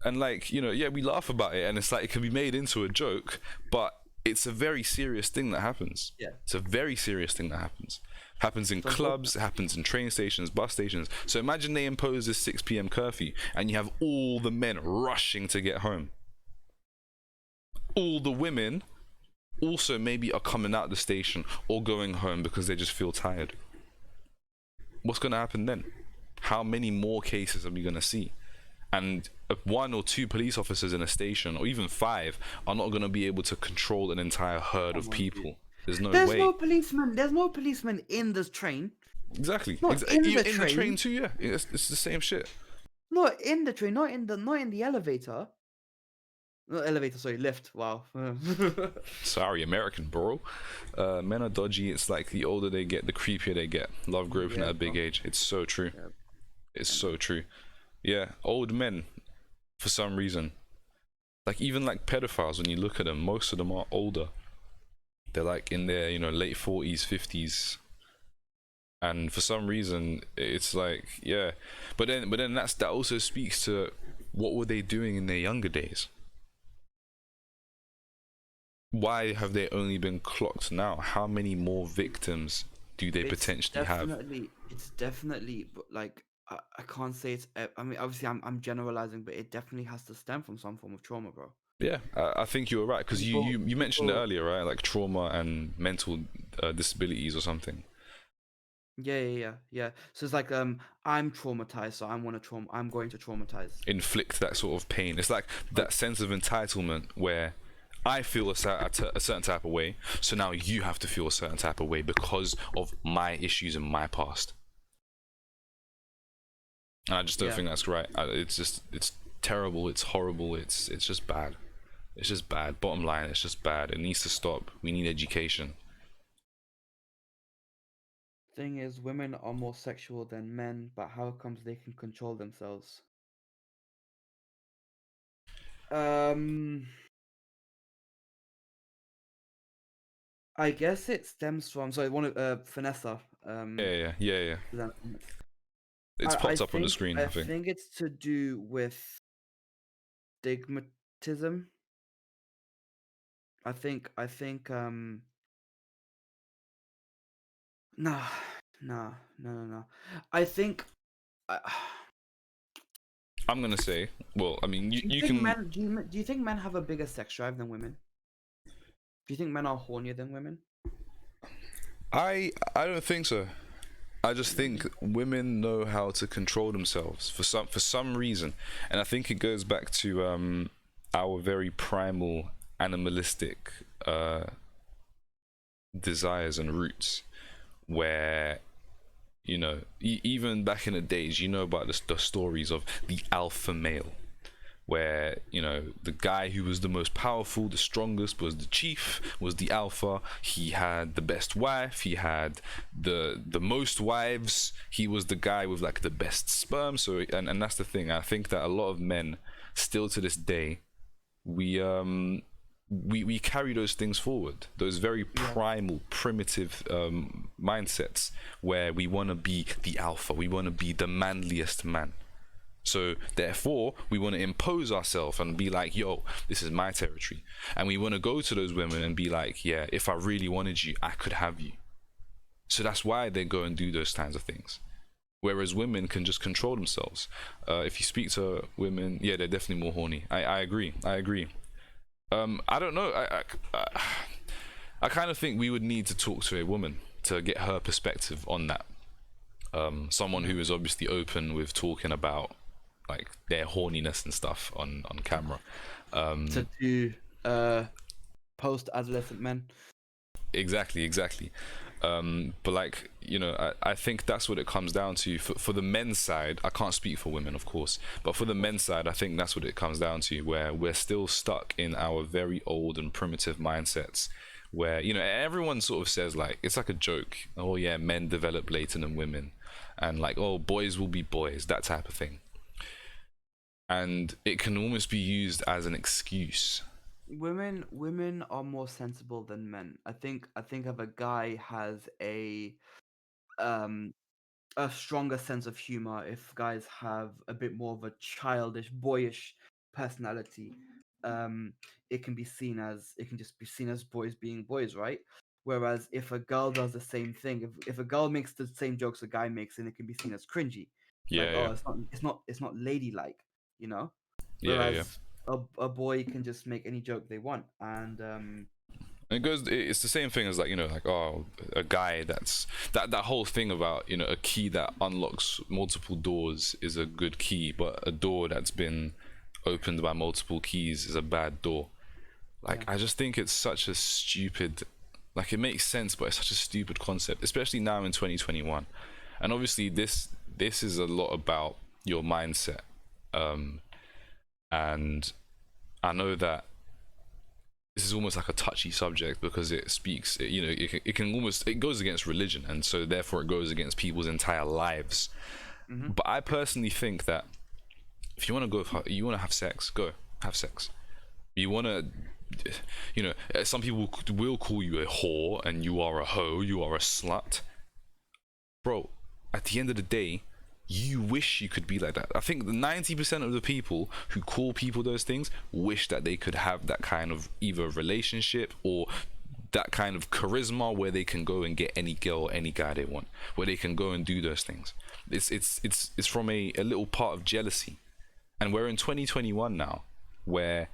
And like, you know, yeah, we laugh about it. And it's like, it can be made into a joke, but it's a very serious thing that happens. Yeah. It's a very serious thing that happens. Happens in clubs, it happens in train stations, bus stations. So imagine they impose this 6 p.m. curfew and you have all the men rushing to get home. All the women also maybe are coming out of the station or going home because they just feel tired. What's going to happen then? How many more cases are we going to see? And one or two police officers in a station, or even 5, are not going to be able to control an entire herd of people. There's no way. There's no policeman in this train. Exactly. In the train too, yeah. It's the same shit. Not in the train, not in the elevator. Not elevator, sorry, lift. Wow. Sorry, American, bro. Men are dodgy. It's like the older they get, the creepier they get. Love groping at a big age. It's so true. Yeah. It's so true. Yeah, old men, for some reason. Like, even like pedophiles, when you look at them, most of them are older. They're like in their, you know, late 40s, 50s. And for some reason, it's like, yeah, but then that also speaks to what were they doing in their younger days. Why have they only been clocked now? How many more victims do they potentially have? It's definitely, but like I can't say it's. I mean, obviously, I'm generalizing, but it definitely has to stem from some form of trauma, bro. Yeah, I think you were right, because you mentioned it People. earlier, right? Like trauma and mental disabilities or something. Yeah. So it's like I'm traumatized, so I'm going to traumatize. Inflict that sort of pain. It's like Like that sense of entitlement where I feel a certain type of way, so now you have to feel a certain type of way because of my issues in my past. And I just don't yeah, think that's right. It's terrible. It's horrible. It's just bad. It's just bad. Bottom line, it's just bad. It needs to stop. We need education. thing is, women are more sexual than men, but how comes they can control themselves? Um, I guess it stems from one of Vanessa. Yeah. Then- It's I popped up on the think screen, I I think. think it's to do with stigmatism. I think no, no. I think uh, I'm gonna say, well, I mean, do you you think can. do you think men have a bigger sex drive than women? Do you think men are hornier than women? I don't think so. I just think Mm, women know how to control themselves for some reason, and I think it goes back to our very primal animalistic desires and roots, where even back in the days, about the stories of the alpha male, where the guy who was the most powerful, the strongest, was the chief, was the alpha. He had the best wife, he had the most wives, he was the guy with like the best sperm. So and that's the thing, I think that a lot of men still to this day, we carry those things forward, those very yeah, primal primitive mindsets, where we want to be the alpha, we want to be the manliest man. So therefore, we want to impose ourselves and be like, yo, this is my territory. And we want to go to those women and be like, yeah, if I really wanted you, I could have you. So that's why they go and do those kinds of things. Whereas women can just control themselves. If you speak to women, yeah, they're definitely more horny. I agree. I agree. I don't know. I kind of think we would need to talk to a woman to get her perspective on that. Someone yeah. who is obviously open with talking about like their horniness and stuff on camera. To uh post adolescent men. Exactly. But like, I think that's what it comes down to. For the men's side, I can't speak for women, of course, but for the men's side, I think that's what it comes down to, where we're still stuck in our very old and primitive mindsets, where everyone sort of says, like, it's like a joke, oh yeah, men develop later than women, and like, oh, boys will be boys, that type of thing. And it can almost be used as an excuse. Women are more sensible than men. I think if a guy has um a stronger sense of humor, if guys have a bit more of a childish, boyish personality, um, it can just be seen as boys being boys, right? Whereas if a girl does the same thing, if a girl makes the same jokes a guy makes, then it can be seen as cringy, like, Yeah, oh, it's not ladylike, you know. yeah. Whereas a boy can just make any joke they want, and And it's the same thing as, like, like, oh, a guy that whole thing about, a key that unlocks multiple doors is a good key, but a door that's been opened by multiple keys is a bad door. Like, yeah, I just think it's such a stupid, like, it makes sense, but it's such a stupid concept, especially now in 2021. And obviously this is a lot about your mindset. And I know that this is almost like a touchy subject, because it speaks, it can almost, it goes against religion, and so therefore it goes against people's entire lives. hmm But I personally think that if you want to you want to have sex, go have sex. You want to, some people will call you a whore and you are a hoe, you are a slut. bro, at the end of the day, you wish you could be like that. I think the 90% of the people who call people those things wish that they could have that kind of either relationship or that kind of charisma where they can go and get any girl or any guy they want, where they can go and do those things. It's from a little part of jealousy. And we're in 2021 now, where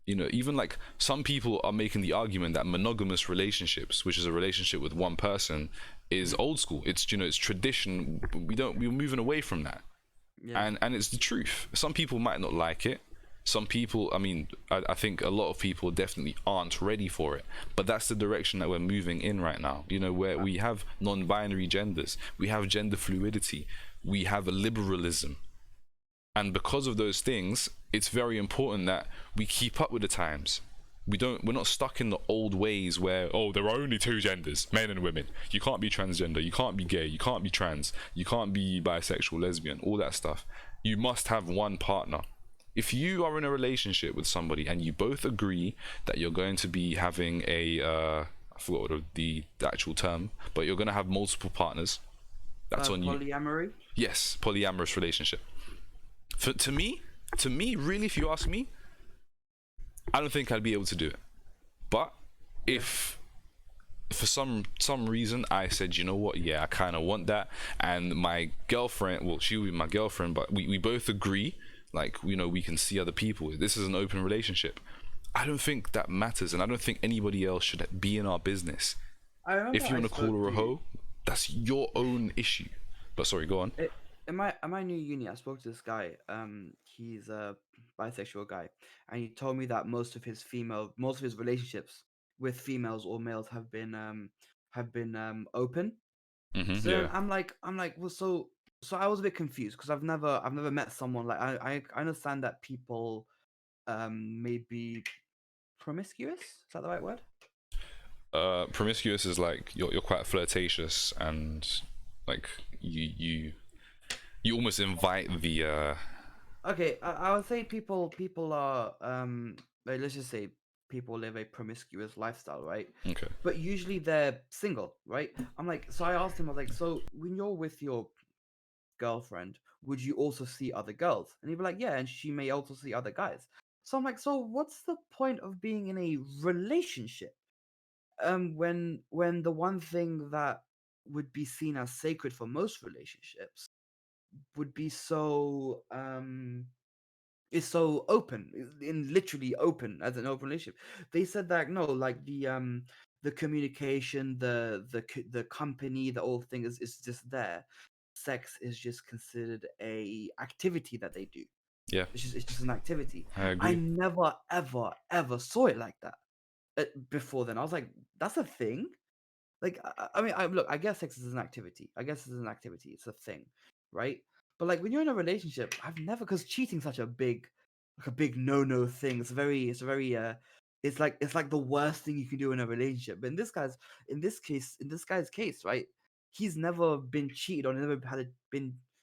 even like some people are making the argument that monogamous relationships, which is a relationship with one person, is old school. It's tradition. We're moving away from that. Yeah. And it's the truth. Some people might not like it. Some people, I think a lot of people definitely aren't ready for it, but that's the direction that we're moving in right now, where we have non-binary genders, we have gender fluidity, we have a liberalism. And because of those things, it's very important that we keep up with the times. We're not stuck in the old ways where, oh, there are only two genders, men and women. You can't be transgender, you can't be gay, you can't be trans, you can't be bisexual, lesbian, all that stuff. You must have one partner. If you are in a relationship with somebody and you both agree that you're going to be having I forgot what the actual term, but you're going to have multiple partners, that's on you. Polyamory? Yes, polyamorous relationship. To me, really, if you ask me, I don't think I'd be able to do it. But if for some reason I said, you know what, yeah, I kind of want that, and my girlfriend, well, she would be my girlfriend, but we both agree, like, we can see other people, this is an open relationship, I don't think that matters, and I don't think anybody else should be in our business. If you want to call her a hoe, that's your own issue. But sorry, go on. In my new uni, I spoke to this guy. He's a bisexual guy, and he told me that most of his relationships with females or males have been open. So Yeah. I'm like, well, so I was a bit confused because I've never met someone like I understand that people may be promiscuous. Is that the right word? Promiscuous is like you're quite flirtatious, and like you almost invite the Okay, I would say people are like, let's just say people live a promiscuous lifestyle, right? Okay. But usually they're single, right? I'm like, so I asked him, I was like, so when you're with your girlfriend, would you also see other girls? And he'd be like, yeah, and she may also see other guys. So I'm like, so what's the point of being in a relationship? When the one thing that would be seen as sacred for most relationships would be so is so open, in literally open as an open relationship. They said that no, like the communication, the company, the whole thing is just there. Sex is just considered a activity that they do. Yeah. It's just an activity. I agree. I never ever saw it like that before then. I was like, that's a thing. Like, I mean, look, I guess sex is an activity. I guess it's an activity. It's a thing, right? But like when you're in a relationship, I've never, because cheating's such a big, like a big no thing. It's very it's like the worst thing you can do in a relationship. But in this guy's case, right? He's never been cheated on.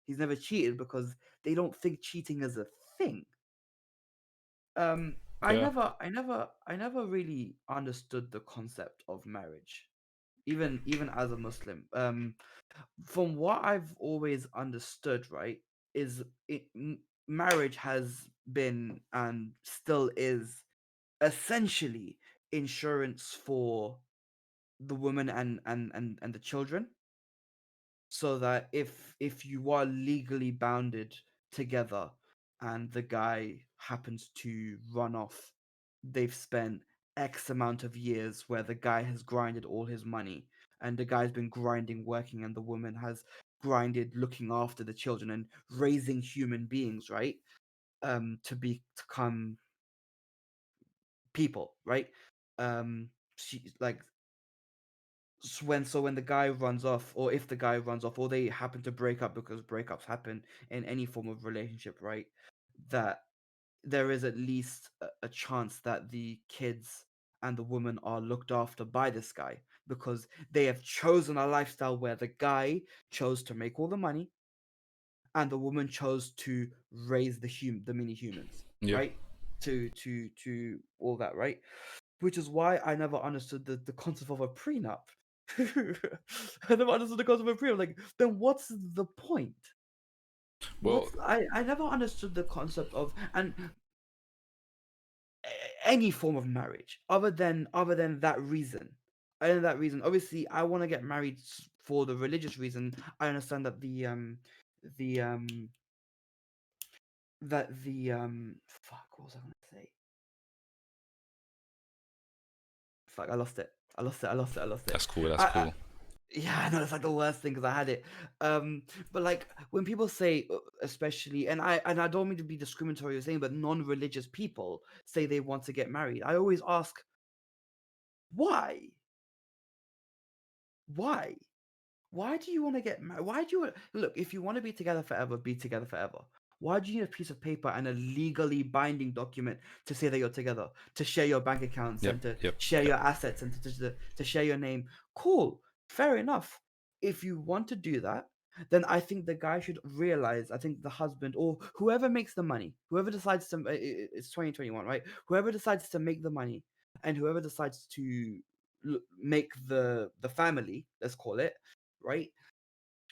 He's never cheated because they don't think cheating is a thing. I Yeah. never really understood the concept of marriage, even as a Muslim. From what I've always understood, right, is marriage has been and still is essentially insurance for the woman and the children, so that if you are legally bounded together and the guy happens to run off, they've spent X amount of years where the guy has grinded all his money, and the guy's been grinding working, and the woman has grinded looking after the children and raising human beings, right? To become people, right? She like when the guy runs off, or if the guy runs off, or they happen to break up, because breakups happen in any form of relationship, right? That there is at least a chance that the kids and the woman are looked after by this guy, because they have chosen a lifestyle where the guy chose to make all the money and the woman chose to raise the mini humans, Yeah. right? To all that, right? Which is why I never understood the concept of a prenup, I never understood the concept of freedom. Like, then what's the point? Well, I never understood the concept of any form of marriage other than that reason. Other than that reason, obviously, I want to get married for the religious reason. I understand that the fuck, what was I gonna say? Fuck, I lost it. I lost it. I lost it. I lost it. that's cool. That's I cool. Yeah, I know it's like the worst thing because I had it. But like when people say, especially, and I don't mean to be discriminatory or saying, but non-religious people say they want to get married. I always ask, why? Why? Why do you want to get married? Why do you look? If you want to be together forever, be together forever. Why do you need a piece of paper and a legally binding document to say that you're together, to share your bank accounts Yep, and to yep, share yep. your assets and to share your name? Cool, fair enough. If you want to do that, then I think the guy should realize. I think the husband or whoever makes the money, whoever decides to, it's 2021, right? Whoever decides to make the money and whoever decides to make the family, let's call it, right,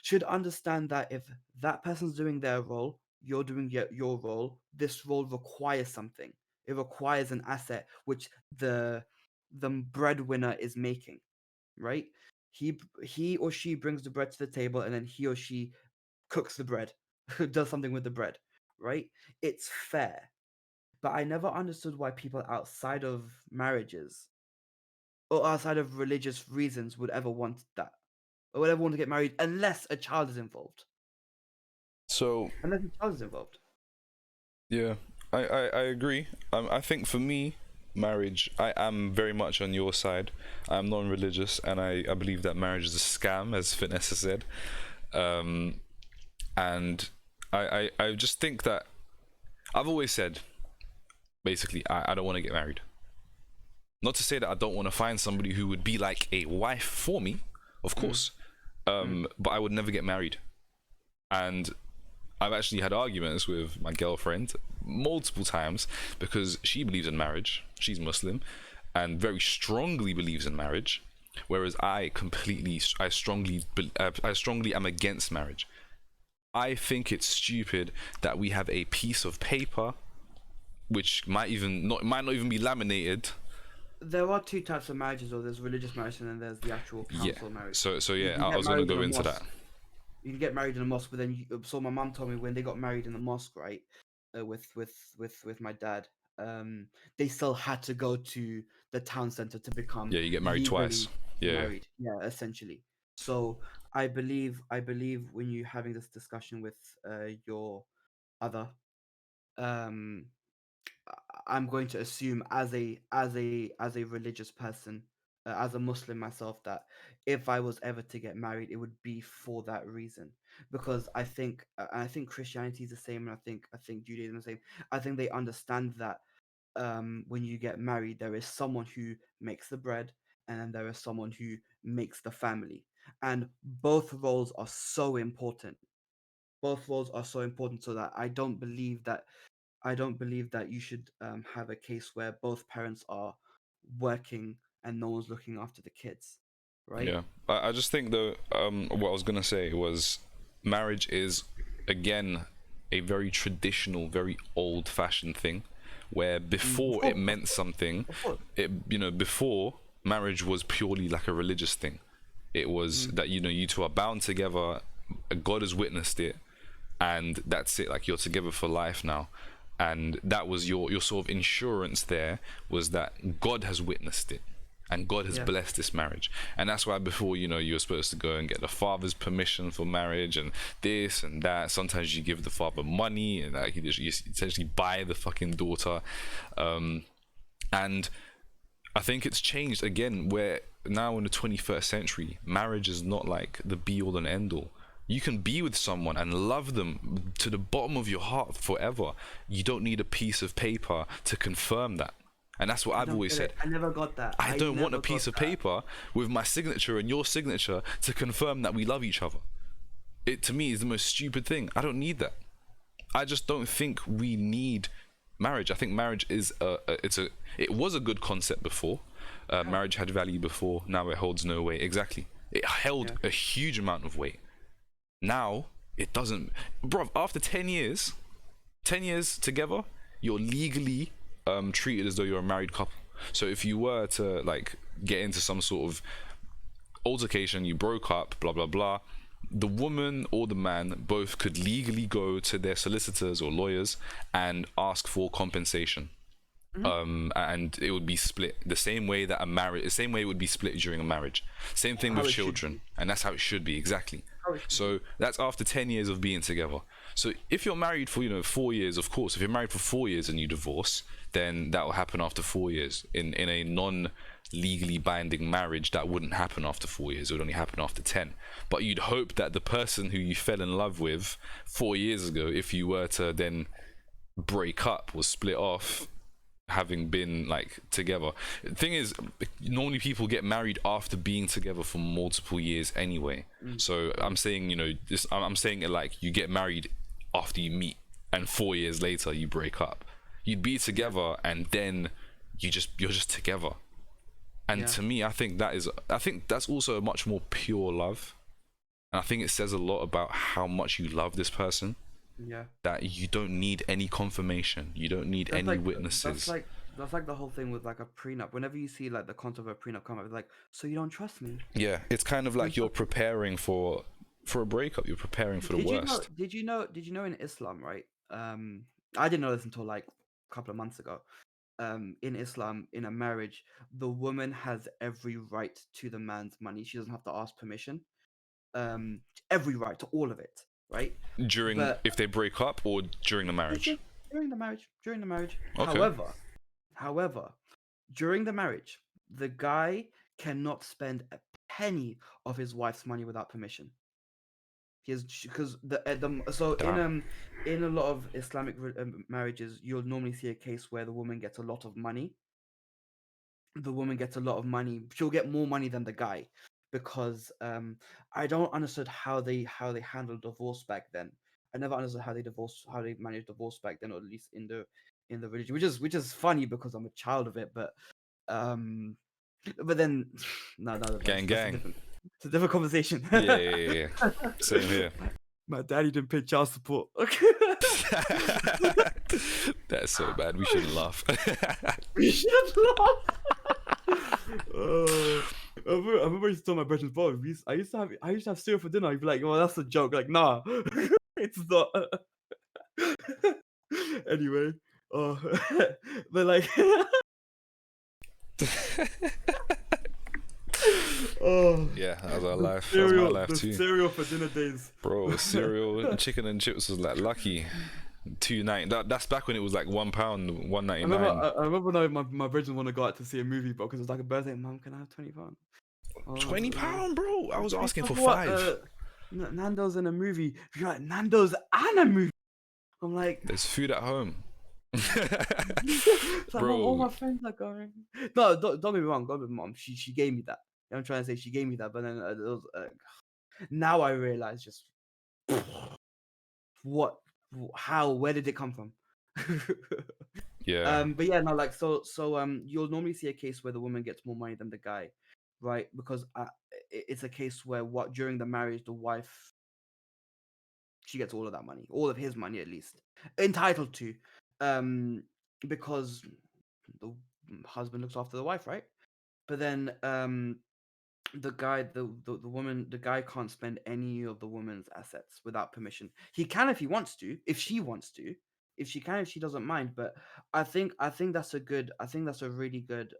should understand that if that person's doing their role, you're doing your role. This role requires something. It requires an asset which the breadwinner is making, right? He or she brings the bread to the table, and then he or she cooks the bread, does something with the bread, right? It's fair. But I never understood why people outside of marriages or outside of religious reasons would ever want that or would ever want to get married unless a child is involved. So Unless a child is involved. yeah, I agree. I think for me, marriage, I am very much on your side. I'm non-religious, and I believe that marriage is a scam, as Fitness has said. And I just think that I've always said, basically, I don't want to get married. Not to say that I don't want to find somebody who would be like a wife for me, of course. But I would never get married. And I've actually had arguments with my girlfriend multiple times because she believes in marriage. She's Muslim and very strongly believes in marriage, whereas I strongly am against marriage. I think it's stupid that we have a piece of paper which might not even be laminated. There are two types of marriages, though. There's religious marriage and then there's the actual Yeah. council marriage. So You yeah, can I get was gonna married in go a into that. mosque. You can get married in a mosque, but then so my mum told me when they got married in the mosque, right, with my dad, they still had to go to the town center to become Yeah, you get married twice. legally Yeah. married. Yeah, essentially. So I believe when you're having this discussion with your other, um, I'm going to assume as a religious person, as a Muslim myself, that if I was ever to get married, it would be for that reason. Because I think Christianity is the same, and I think Judaism is the same. I think they understand that when you get married, there is someone who makes the bread, and then there is someone who makes the family, and both roles are so important. Both roles are so important, so that I don't believe that you should have a case where both parents are working and no one's looking after the kids, right? Yeah, I just think though, what I was gonna say was, marriage is again a very traditional, very old-fashioned thing, where before it Before, meant something. of course. Before, marriage was purely like a religious thing. It was that you two are bound together. God has witnessed it, and that's it. Like, you're together for life now, and that was your sort of insurance. There was that God has witnessed it, and God has Yeah, blessed this marriage. And that's why before, you're supposed to go and get the father's permission for marriage and this and that. Sometimes you give the father money, and like you essentially buy the fucking daughter. And I think it's changed again, where now in the 21st century, marriage is not like the be all and end all. You can be with someone and love them to the bottom of your heart forever. You don't need a piece of paper to confirm that. And that's what I I've don't always get said. it. I never got that. I I don't want a never got piece of that. paper with my signature and your signature to confirm that we love each other. It, to me, is the most stupid thing. I don't need that. I just don't think we need marriage. I think marriage is it was a good concept before. Marriage had value before. Now it holds no weight. Exactly. It held a huge amount of weight. Now it doesn't, bro. After 10 years together, you're legally treated as though you're a married couple. So if you were to like get into some sort of altercation, you broke up, blah blah blah, the woman or the man both could legally go to their solicitors or lawyers and ask for compensation. And it would be split the same way that the same way it would be split during a marriage. Same thing with children, and that's how it should be, exactly. So that's after 10 years of being together. So if you're married for 4 years, of course, if you're married for 4 years and you divorce, then that will happen after 4 years. In a non-legally binding marriage, that wouldn't happen after 4 years. It would only happen after 10. But you'd hope that the person who you fell in love with 4 years ago, if you were to then break up or split off, having been like together. The thing is, normally people get married after being together for multiple years anyway. So I'm saying, I'm saying it like you get married after you meet, and 4 years later you break up. You'd be together, and then you're just together. And to me, I think that's also a much more pure love, and I think it says a lot about how much you love this person. Yeah. That you don't need any confirmation. You don't need any witnesses. That's like the whole thing with like a prenup. Whenever you see like the concept of a prenup come up, it's like, so you don't trust me? Yeah, it's kind of like you're preparing for a breakup. You're preparing for the worst. Did you know in Islam, right? I didn't know this until like a couple of months ago. In Islam, in a marriage, the woman has every right to the man's money. She doesn't have to ask permission. Every right to all of it. Right? If they break up or during the marriage? During the marriage. Okay. However, during the marriage, the guy cannot spend a penny of his wife's money without permission. Because in a lot of Islamic marriages, you'll normally see a case where the woman gets a lot of money. She'll get more money than the guy. Because I don't understand how they handled divorce back then. I never understood how they managed divorce back then, or at least in the religion, which is funny because I'm a child of it. But then no, gang. It's a different conversation. Yeah. Same here. My daddy didn't pay child support. That's so bad. We shouldn't laugh. We shouldn't laugh. I remember I used to tell my brothers, bro, I used to have cereal for dinner. He'd be like, "Oh, that's a joke." Like, nah, it's not. Anyway, but like, yeah, that was our life. Cereal, that was my life too. Cereal for dinner days, bro. Cereal and chicken and chips was like lucky. $2.90. That's back when it was like £1, $1.99. I remember when my brothers want to go out to see a movie, bro, because it was like a birthday. Mom, can I have £20? £20, bro. I was asking for £5. Nando's in a movie. You're like, Nando's and a movie. I'm like, there's food at home. Bro, all my friends are going. No, don't get me wrong. Mom, she gave me that. I'm trying to say she gave me that, but then it was, now I realize just where did it come from? Yeah. But yeah, no, like so you'll normally see a case where the woman gets more money than the guy, right? Because it's a case where during the marriage, the wife, she gets all of that money, all of his money at least, entitled to, because the husband looks after the wife, right? But then the guy can't spend any of the woman's assets without permission. He can if he wants to, if she wants to, if she doesn't mind. But I think that's a really good,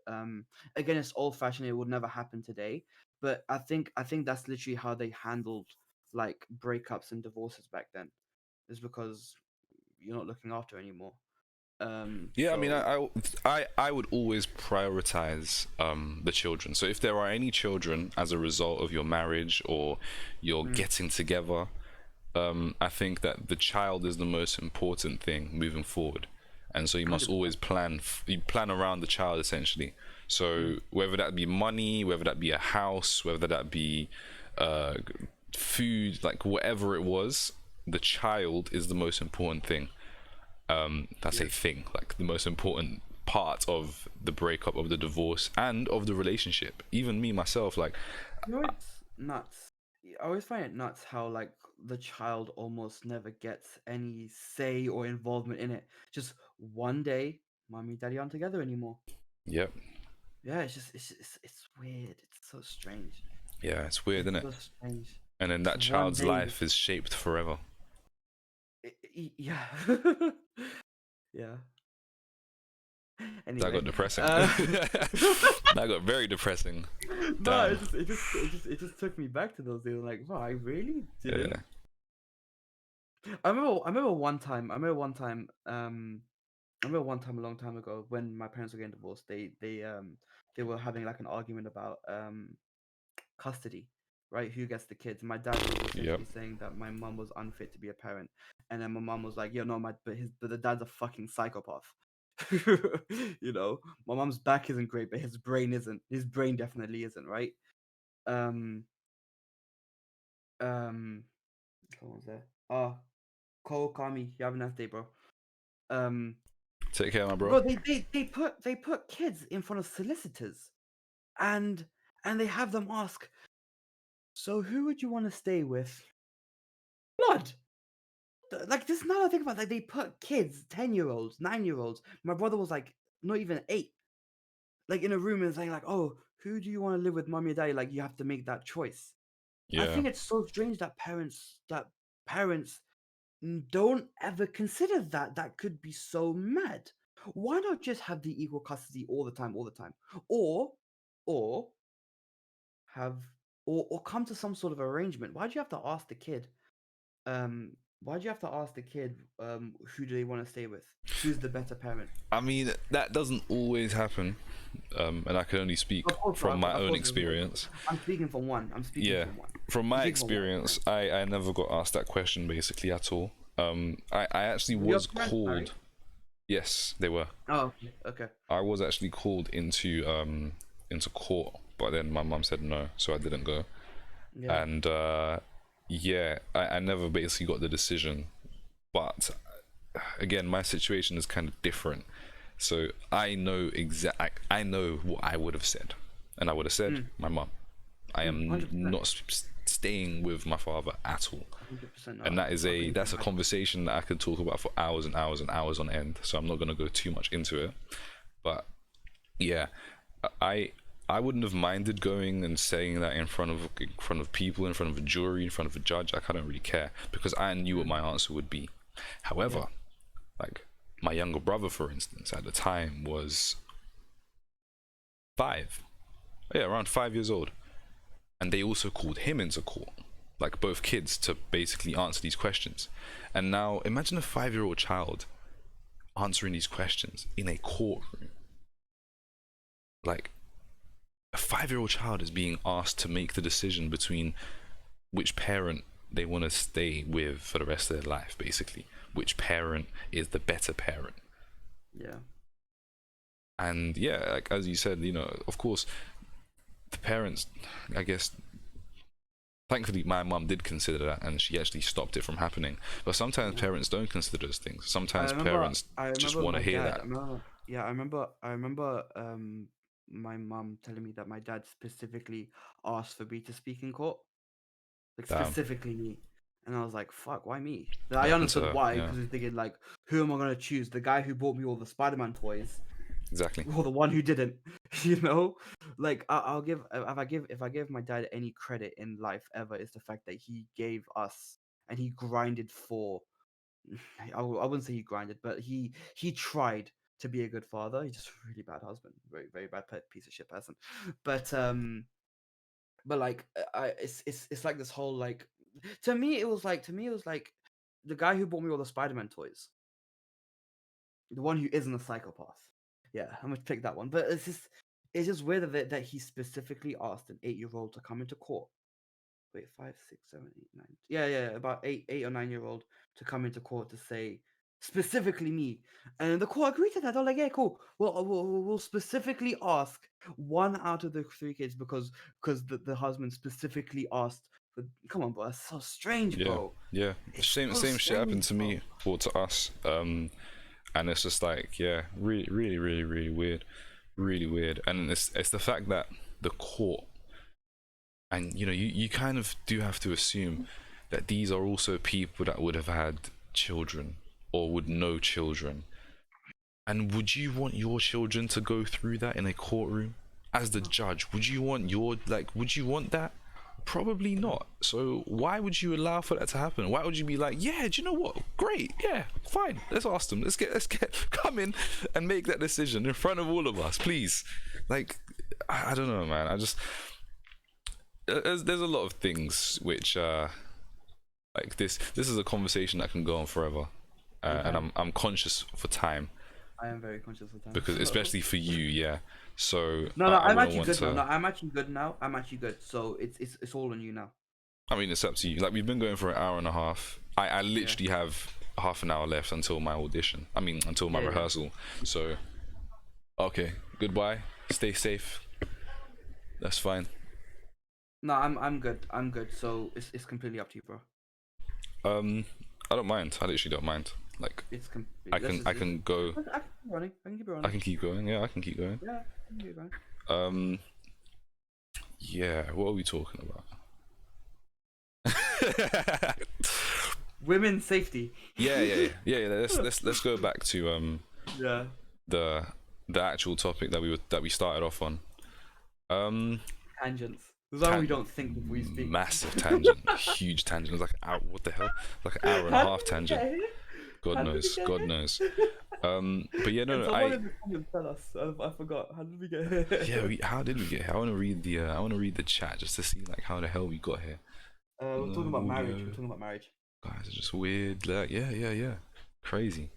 again, it's old fashioned, it would never happen today, but I think that's literally how they handled like breakups and divorces back then, is because you're not looking after anymore. Yeah, I mean, I would always prioritize the children. So if there are any children as a result of your marriage or you're getting together, I think that the child is the most important thing moving forward, and so you must always plan around the child essentially. So whether that be money, whether that be a house, whether that be food, like whatever it was, the child is the most important thing. That's a thing, like the most important part of the breakup, of the divorce, and of the relationship. Even me myself, like, You know, it's nuts. I always find it nuts how like the child almost never gets any say or involvement in it. Just one day, mommy and daddy aren't together anymore. yep, Yeah, it's weird. It's so strange. yeah, it's weird, It's isn't it? so strange. And then that Just one child's day. life is shaped forever. Yeah. Yeah. That Anyway, got depressing. uh, That got very depressing. no, Damn. it just took me back to those days. Like, wow, I really didn't. Yeah. I remember one time. I remember one time a long time ago when my parents were getting divorced. They were having like an argument about custody, right? Who gets the kids? My dad was Yep. essentially saying that my mum was unfit to be a parent, and then my mum was like, "Yeah, no, but the dad's a fucking psychopath." You know, my mum's back isn't great, but his brain isn't. His brain definitely isn't, right? Um, um, someone's there. Cole, Kami, you have a nice day, bro. Um, Take care, my bro. bro, they put kids in front of solicitors, and they have them ask, so who would you want to stay with? Blood. Like this. Now I think about it, like they put kids, 10-year-olds, 9-year-olds. My brother was like not even 8, like in a room and saying like, oh, who do you want to live with, mommy or daddy? Like you have to make that choice. I Yeah. think it's so strange that parents don't ever consider that. That could be so mad. Why not just have the equal custody all the time, or or have or come to some sort of arrangement? Why do you have to ask the kid? Um, why do you have to ask the kid? Who do they want to stay with? Who's the better parent? I mean, that doesn't always happen, and I can only speak Of course, from my of own course, it doesn't. experience. I'm speaking from one. Yeah, from my I'm speaking from one experience, parent. I never got asked that question basically at all. I actually Were your was parents married? called. Yes, they were. Oh, okay, okay. I was actually called into court, but then my mum said no, so I didn't go. Yeah. And yeah, I never basically got the decision, but again, my situation is kind of different. So I know I know what I would have said, and I would have said my mum. I am 100%. not staying with my father at all. 100%. And that is that's a conversation that I could talk about for hours and hours and hours on end. So I'm not going to go too much into it. But yeah, I I wouldn't have minded going and saying that in front of people, in front of a jury, in front of a judge. Like, I don't really care because I knew what my answer would be. However, like my younger brother, for instance, at the time was 5, yeah, around 5 years old, and they also called him into court, like both kids, to basically answer these questions. And now imagine a 5-year-old child answering these questions in a courtroom. Like, a 5-year-old child is being asked to make the decision between which parent they want to stay with for the rest of their life, basically. Which parent is the better parent. Yeah. And yeah, like as you said, of course, the parents, I guess, thankfully my mum did consider that and she actually stopped it from happening. But sometimes parents don't consider those things. Sometimes parents just want to hear that. I remember my mum telling me that my dad specifically asked for me to speak in court. Like Damn, specifically me. And I was like, fuck, why me? Then what I happened to understood her? why, Yeah, because he's thinking like, who am I gonna choose? The guy who bought me all the Spider-Man toys, exactly. or the one who didn't? You know? Like I'll give if I give my dad any credit in life ever, is the fact that he gave us and he grinded for I wouldn't say he grinded, but he tried to be a good father. He's just a really bad husband, very very bad piece of shit person. But like it's like this whole like to me it was like the guy who bought me all the Spider-Man toys, the one who isn't a psychopath. Yeah, I'm gonna pick that one. But it's just weird that he specifically asked an 8-year-old to come into court. Wait, 5, 6, 7, 8, 9. Yeah, about 8 or 9-year-old to come into court to say specifically me, and the court agreed to that. They're like, yeah, cool. Well, we'll specifically ask one out of the 3 kids because the husband specifically asked. Come on, bro, that's so strange, Yeah, bro. yeah. It's Same so same shit happened strange, to bro. me or to us. And it's just like, yeah, really, really, really, really weird. And it's the fact that the court, and you kind of do have to assume that these are also people that would have had children or would know children. And would you want your children to go through that in a courtroom as the judge? Would you want that? Probably not. So why would you allow for that to happen? Why would you be like, yeah, do you know what? Great, yeah, fine. Let's ask them. Let's get come in and make that decision in front of all of us, please. Like, I don't know, man. I just there's a lot of things which like this is a conversation that can go on forever, and I'm conscious for time. I am very conscious of time because especially for you, yeah. So no, I'm actually good now. No, I'm actually good now. I'm actually good. So it's all on you now. I mean, it's up to you. Like, we've been going for an hour and a half. I literally have half an hour left until my audition. I mean, until my rehearsal. So okay, goodbye. Stay safe. That's fine. No, I'm good. I'm good. So it's completely up to you, bro. I don't mind. I literally don't mind. Like, it's I can go. I can keep running. I can keep running. I can keep going. Yeah, I can keep going. Yeah, I can keep going. Yeah. What are we talking about? Women's safety. Yeah. Let's go back to the actual topic that we started off on. Tangents. That's why we don't think before we speak. Massive tangent, huge tangent. It was like an hour. What the hell? Like an hour and a half tangent. God knows. But yeah, no. Tell us. I forgot. How did we get here? Yeah, how did we get here? I want to read the chat just to see like how the hell we got here. We're talking about marriage. Guys are just weird. Like, yeah. Crazy.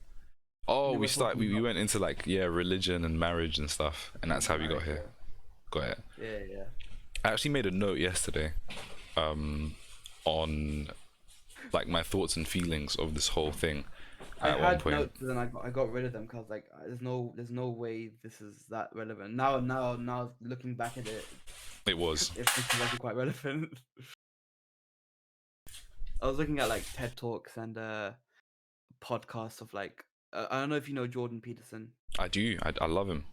Oh, we went into like religion and marriage and stuff, and that's how we got here. Got it. Yeah. I actually made a note yesterday, on like my thoughts and feelings of this whole thing. I had notes, but then I got rid of them because like there's no way this is that relevant. Now looking back at it, it's actually quite relevant. I was looking at like TED Talks and podcasts of like I don't know if you know Jordan Peterson. I do. I love him.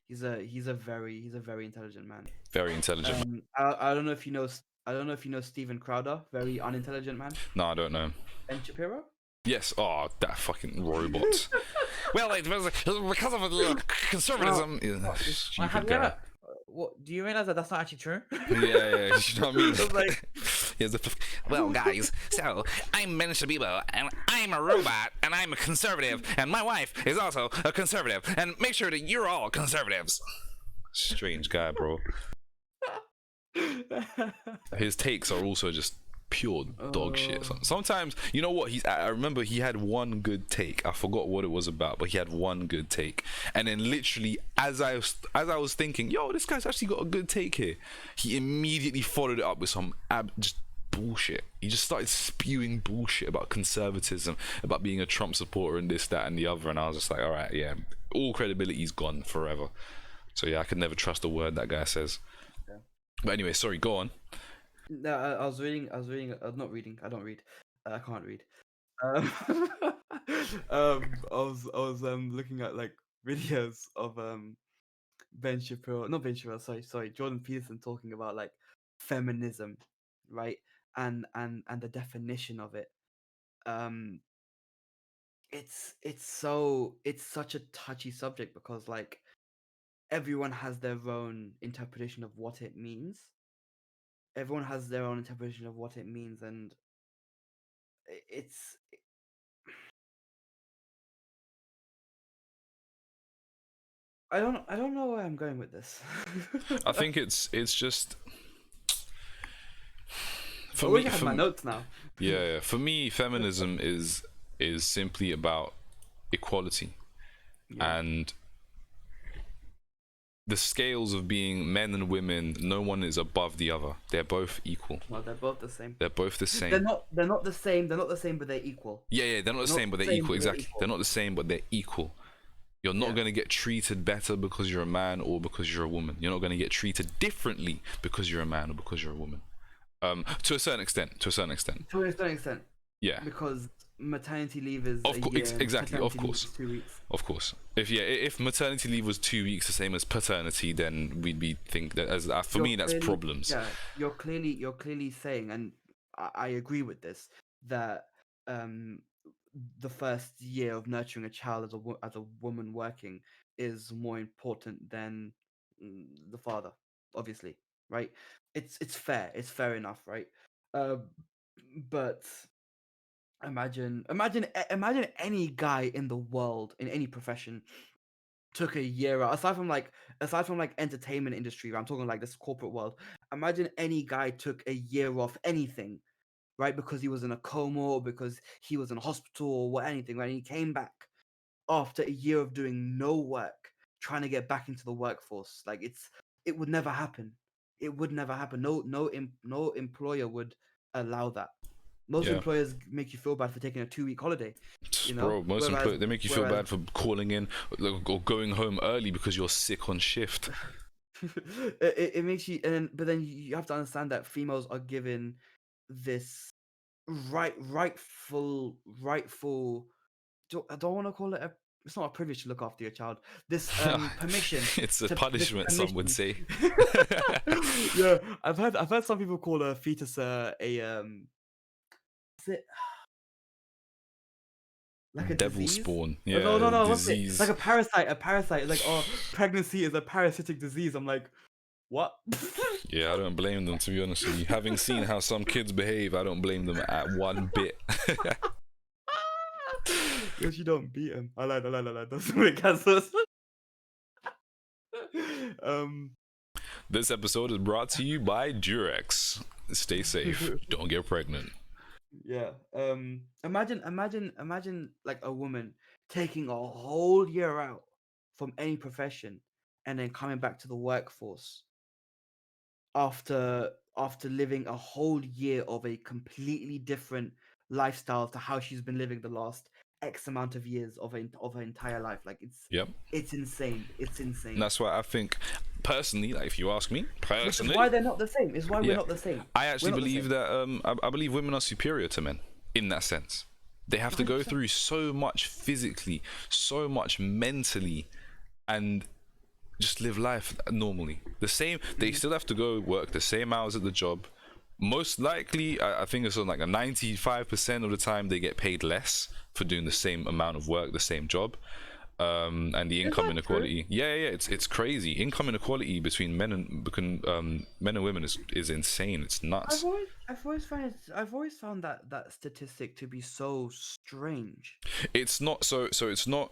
He's a very intelligent man. Very intelligent. I don't know if you know Steven Crowder, very unintelligent man. No, I don't know. Ben Shapiro? Yes. Oh, that fucking robot. Well, it was because of conservatism. Stupid guy. What, do you realize that that's not actually true? Yeah. You know what I mean? Like, well, guys, so I'm Ben Shapiro, and I'm a robot, and I'm a conservative, and my wife is also a conservative, and make sure that you're all conservatives. Strange guy, bro. His takes are also just pure dog shit. Sometimes, you know what? I remember he had one good take. I forgot what it was about, but he had one good take. And then literally, as I was thinking, yo, this guy's actually got a good take here, he immediately followed it up with some just bullshit. He just started spewing bullshit about conservatism, about being a Trump supporter and this, that, and the other. And I was just like, all right, yeah, all credibility's gone forever. So yeah, I could never trust a word that guy says. Yeah. But anyway, sorry, go on. No, I was reading. Not reading. I don't read. I can't read. I was looking at like videos of Jordan Peterson talking about like feminism, right? And the definition of it. It's such a touchy subject because like everyone has their own interpretation of what it means. Everyone has their own interpretation of what it means, and I don't know where I'm going with this. I think it's just for me. I have my notes now. Yeah. For me, feminism is simply about equality, and the scales of being men and women, no one is above the other. They're both equal. Well, they're both the same. They're both the same. They're not the same. They're not the same, but they're equal. Yeah. They're not the same, but they're equal. Exactly. They're not the same, but they're equal. You're not going to get treated better because you're a man or because you're a woman. You're not going to get treated differently because you're a man or because you're a woman. To a certain extent. To a certain extent. Yeah. Because maternity leave is Of a course, year. And exactly. Of paternity leave course, is 2 weeks. of course. If maternity leave was 2 weeks, the same as paternity, then we'd be think that as for me that's problems. Yeah, you're clearly saying, and I agree with this, that um the first year of nurturing a child as a woman working is more important than the father, obviously, right? It's fair. It's fair enough, right? Uh, but imagine any guy in the world in any profession took a year out, aside from like entertainment industry, I'm talking like this corporate world. Imagine any guy took a year off anything, right? Because he was in a coma or because he was in a hospital or what anything, right? And he came back after a year of doing no work, trying to get back into the workforce. Like it would never happen. It would never happen. No employer would allow that. Most Yeah. employers make you feel bad for taking a 2 week holiday, Bro, most Whereas, they make you feel bad for calling in or going home early because you're sick on shift. it makes you, but then you have to understand that females are given this rightful. I don't want to call it it's not a privilege to look after your child. This permission. It's a this punishment, some would say. Yeah, I've heard some people call a fetus is it like a Devil disease? spawn. Oh, Yeah, no, what's it? disease. Like a parasite. A parasite. It's like, oh, pregnancy is a parasitic disease. I'm like, what? Yeah, I don't blame them, to be honest with you. Having seen how some kids behave, I don't blame them at one bit. Because you don't beat him. I lied. That's what cancels. This episode is brought to you by Durex. Stay safe. Don't get pregnant. Yeah. Imagine like a woman taking a whole year out from any profession and then coming back to the workforce after living a whole year of a completely different lifestyle to how she's been living the last X amount of years of her entire life. Like Yep. it's insane. It's insane. And that's why I think, personally, like if you ask me, Which is why they're not the same. It's why Yeah. we're not the same. I actually believe that I believe women are superior to men in that sense. They have to go 100%. through so much physically, so much mentally, and just live life normally. The same, they still have to go work the same hours at the job. Most likely, I think it's on like a 95% of the time they get paid less for doing the same amount of work, the same job. And the income inequality. Yeah, it's crazy. Income inequality between men and women is insane. It's nuts. I've always found that statistic to be so strange. It's not so it's not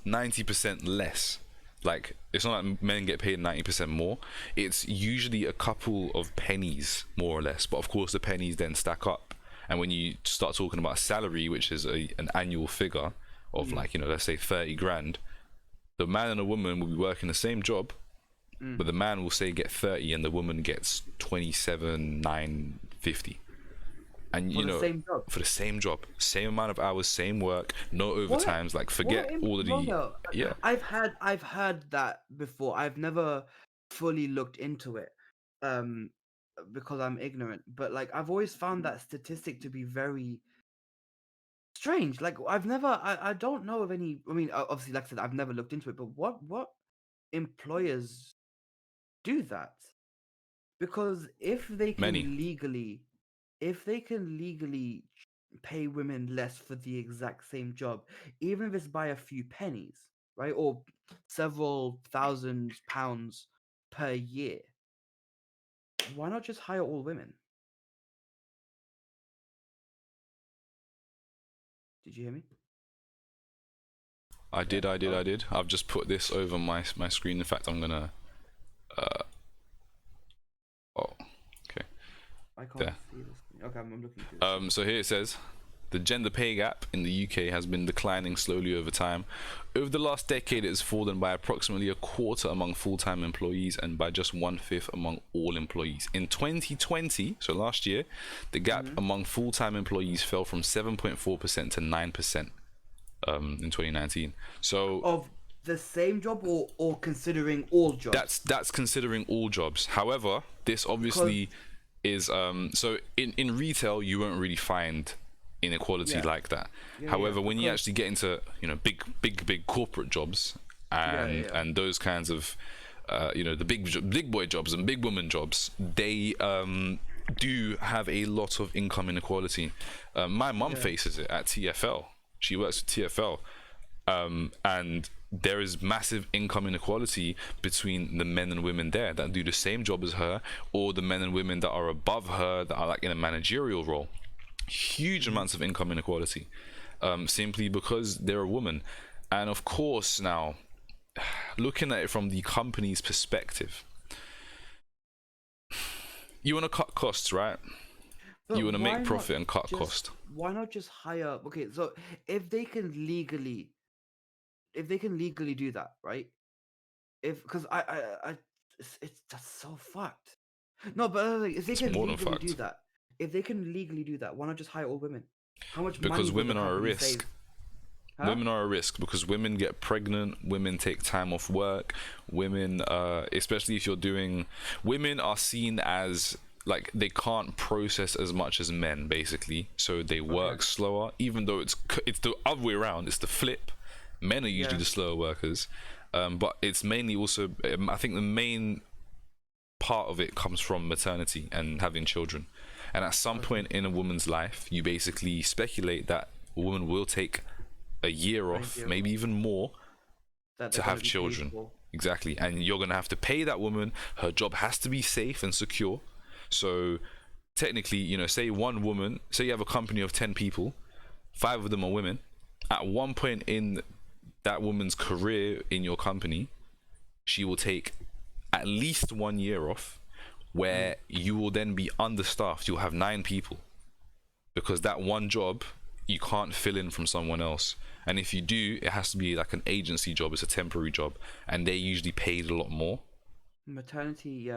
90% less. Like, it's not like men get paid 90% more. It's usually a couple of pennies more or less, but of course the pennies then stack up, and when you start talking about salary, which is an annual figure of like, let's say 30 grand, the man and a woman will be working the same job, but the man will say get 30 and the woman gets 27,950. And For the same job. for the same job, same amount of hours, same work, no overtimes. Like, forget all of the yeah. I've heard that before. I've never fully looked into it because I'm ignorant, but like I've always found that statistic to be very strange. Like I don't know of any. I mean, obviously, like I said, I've never looked into it, but what employers do that? Because if they can Many. legally pay women less for the exact same job, even if it's by a few pennies, right, or several £1,000s per year, why not just hire all women? Did you hear me? I did. I've just put this over my screen. In fact, I'm gonna okay. I can't There. see this. Okay, I'm looking through this. So here it says, the gender pay gap in the UK has been declining slowly over time. Over the last decade, it has fallen by approximately a quarter among full-time employees and by just 1/5 among all employees. In 2020, so last year, the gap among full-time employees fell from 7.4% to 9% in 2019. So Of the same job or considering all jobs? that's considering all jobs. However, this obviously is so in retail you won't really find inequality Yeah. like that. Yeah, However, when you because- actually get into, you know, big corporate jobs and yeah. and those kinds of you know, the big boy jobs and big woman jobs, they do have a lot of income inequality. My mum Yeah. faces it at TFL. She works at TFL, and there is massive income inequality between the men and women there that do the same job as her, or the men and women that are above her that are like in a managerial role. Huge amounts of income inequality, simply because they're a woman. And of course, now looking at it from the company's perspective, you want to cut costs, right? But You want to why make not profit and cut just- cost. Why not just hire? Okay, so if they can legally, do that, right? If because it's just so fucked. No, but like, if they It's can more than legally do fucked. that, why not just hire all women? How much money Because would women the are a company risk. save? Huh? Women are a risk because women get pregnant, women take time off work, women, especially if you're doing, women are seen as like they can't process as much as men, basically, so they work slower, even though it's the other way around. It's the flip. Men are usually Yeah. the slower workers, but it's mainly also, I think the main part of it comes from maternity and having children. And at some point in a woman's life, you basically speculate that a woman will take a year off, year maybe off. even more, That to they're gonna have be paid children. for. Exactly. And you're going to have to pay that woman. Her job has to be safe and secure. So technically, you know, say one woman, say you have a company of 10 people, 5 of them are women. At one point in that woman's career in your company, she will take at least 1 year off, where you will then be understaffed. You'll have 9 people, because that one job you can't fill in from someone else. And if you do, it has to be like an agency job. It's a temporary job, and they're usually paid a lot more. Maternity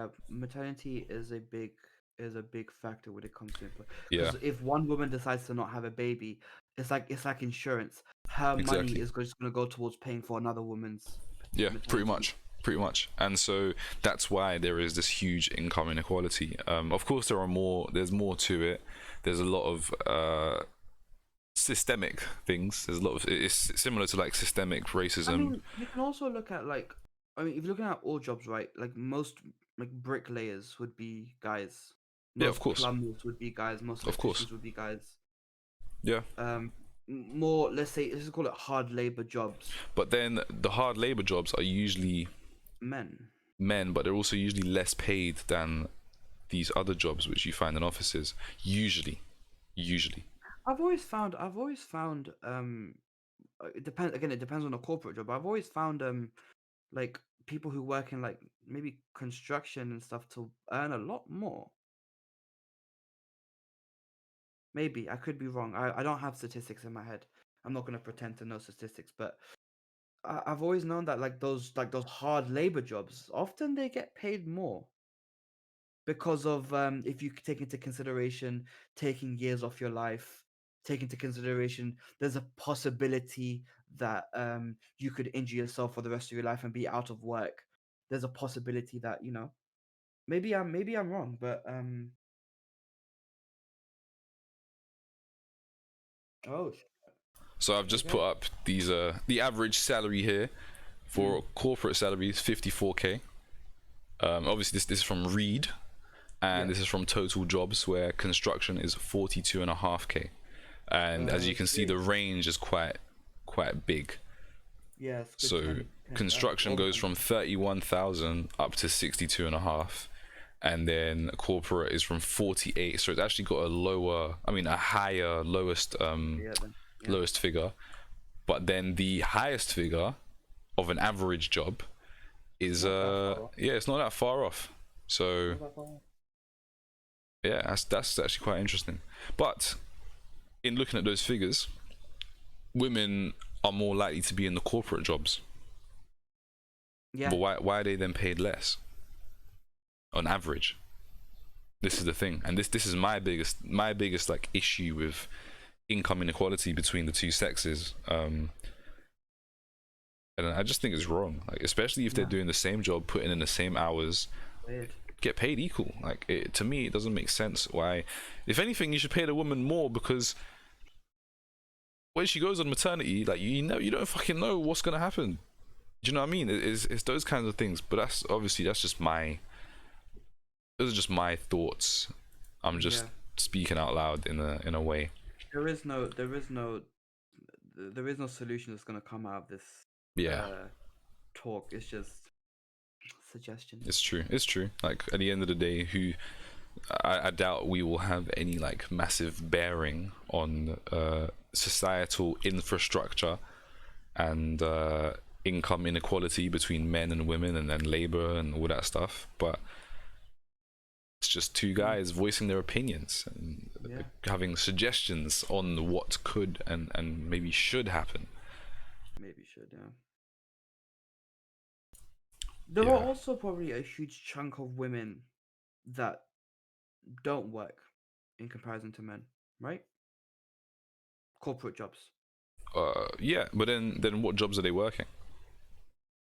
is a big factor when it comes to employment. Yeah, Because if one woman decides to not have a baby, it's like insurance. Her money exactly. is just going to go towards paying for another woman's Yeah, pretty maternity. much. And so that's why there is this huge income inequality. Of course, there's more to it. There's a lot of systemic things. There's a lot of, it's similar to like systemic racism. I mean, you can also look at if you're looking at all jobs, right? Like most like bricklayers would be guys. Yeah, of Most course. plumbers would be guys. Most Of course. electricians would be guys. Yeah, More, let's just call it hard labor jobs. but then the hard labor jobs are usually Men. men, but they're also usually less paid than these other jobs which you find in offices. Usually. I've always found it depends on the corporate job. I've always found like people who work in like maybe construction and stuff to earn a lot more. Maybe I could be wrong. I don't have statistics in my head. I'm not gonna pretend to know statistics, but I've always known that those hard labor jobs often they get paid more because of if you take into consideration taking years off your life, take into consideration there's a possibility that you could injure yourself for the rest of your life and be out of work. There's a possibility that maybe I'm wrong, but oh So I've just okay. put up these the average salary here for corporate salary is 54k. Obviously this is from Reed, and Yeah. this is from Total Jobs, where construction is 42.5k. And as you can see, Okay. the range is quite big. Yes. So construction goes from 31,000 up to 62.5, and then corporate is from 48. So it's actually got a higher lowest lowest figure. But then the highest figure of an average job is it's not that far off. So yeah, that's actually quite interesting. But in looking at those figures, women are more likely to be in the corporate jobs. Yeah. But why are they then paid less on average? This is the thing, and this is my biggest like issue with income inequality between the two sexes. And I just think it's wrong, like especially if they're doing the same job, putting in the same hours, Weird. get paid equal. Like to me, it doesn't make sense. Why? If anything, you should pay the woman more, because when she goes on maternity, like you know, you don't fucking know what's gonna happen. Do you know what I mean? It's those kinds of things. But that's obviously those are just my thoughts. I'm just speaking out loud in a way. There is no solution that's gonna come out of this Yeah, talk. It's just suggestions. it's true. It's true. Like at the end of the day, I doubt we will have any like massive bearing on societal infrastructure and income inequality between men and women, and then labor and all that stuff. But it's just two guys voicing their opinions and having suggestions on what could and maybe should happen. Maybe should, yeah. There are also probably a huge chunk of women that don't work in comparison to men, right? Corporate jobs. Yeah, but then what jobs are they working?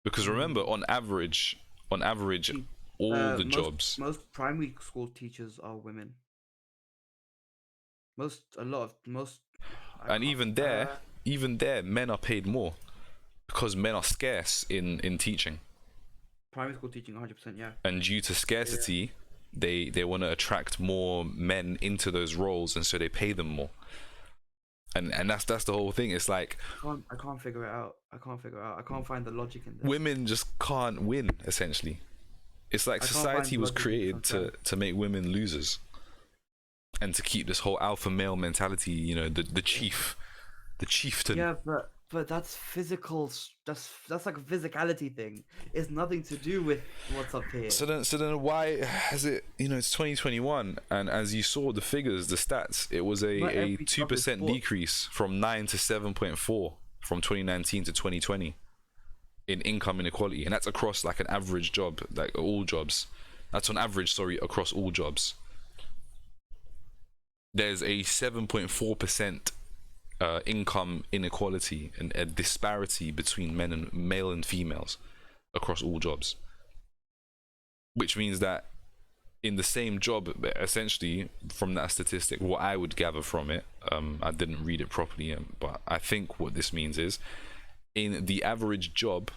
Because remember, on average, all the jobs. Most primary school teachers are women. And even there, men are paid more because men are scarce in teaching. Primary school teaching, 100%, yeah. And due to scarcity, they want to attract more men into those roles, and so they pay them more. And that's the whole thing. It's like I can't figure it out. I can't find the logic in this. Women just can't win. Essentially, it's like society was created to make women losers, and to keep this whole alpha male mentality. You know, the chieftain. Yeah, but that's physical. That's like a physicality thing. It's nothing to do with what's up here. So then why has it? You know, it's 2021, and as you saw the figures, the stats, it was a 2% decrease from 9 to 7.4 from 2019 to 2020 in income inequality, and that's across like an average job, like all jobs. That's on average, sorry, across all jobs. There's a 7.4% income inequality and a disparity between male and females across all jobs, which means that in the same job, essentially, from that statistic, what I would gather from it, I didn't read it properly, but I think what this means is, in the average job,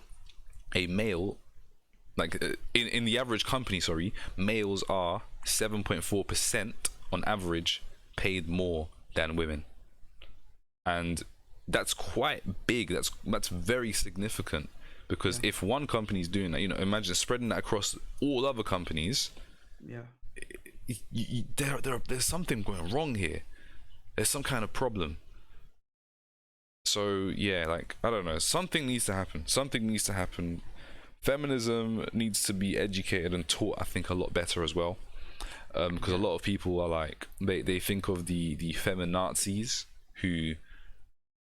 a male, like in the average company, sorry, males are 7.4% on average paid more than women. And that's quite big. That's very significant, because if one company is doing that, you know, imagine spreading that across all other companies. Yeah, there's something going wrong here. There's some kind of problem. So yeah, like I don't know. Something needs to happen. Feminism needs to be educated and taught, I think, a lot better as well. Because a lot of people are like they think of the feminazis who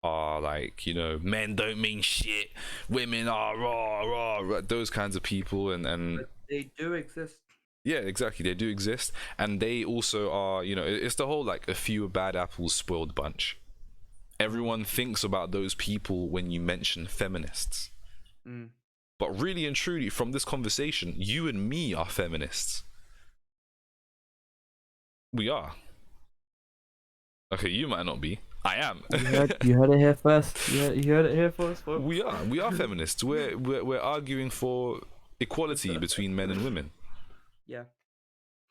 are like, you know, men don't mean shit, women are rah, those kinds of people, and but they do exist. Yeah, exactly, they do exist, and they also are, you know, it's the whole like a few bad apples spoiled bunch. Everyone thinks about those people when you mention feminists, but really and truly, from this conversation, you and me are feminists. We are. Okay, you might not be. I am. You heard it here first. You heard it here first. We are feminists. We're arguing for equality between men and women. Yeah.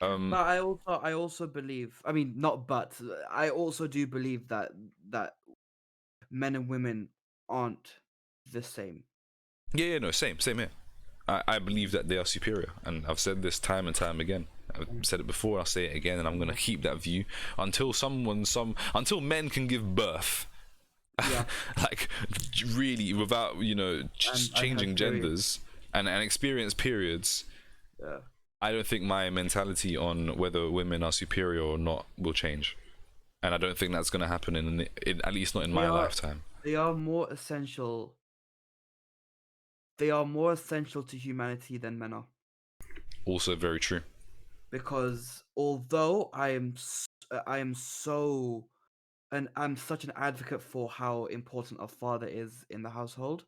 But I also believe. I mean, not but. I also do believe that men and women aren't the same. Yeah, no, same here. I believe that they are superior, and I've said this time and time again. I've said it before, I'll say it again, and I'm gonna keep that view until until men can give birth. Yeah. Like really, without, you know, changing genders and experience periods. Yeah. I don't think my mentality on whether women are superior or not will change, and I don't think that's gonna happen in at least not in my lifetime. They are more essential. They are more essential to humanity than men are. Also very true. Because although I'm such an advocate for how important a father is in the household,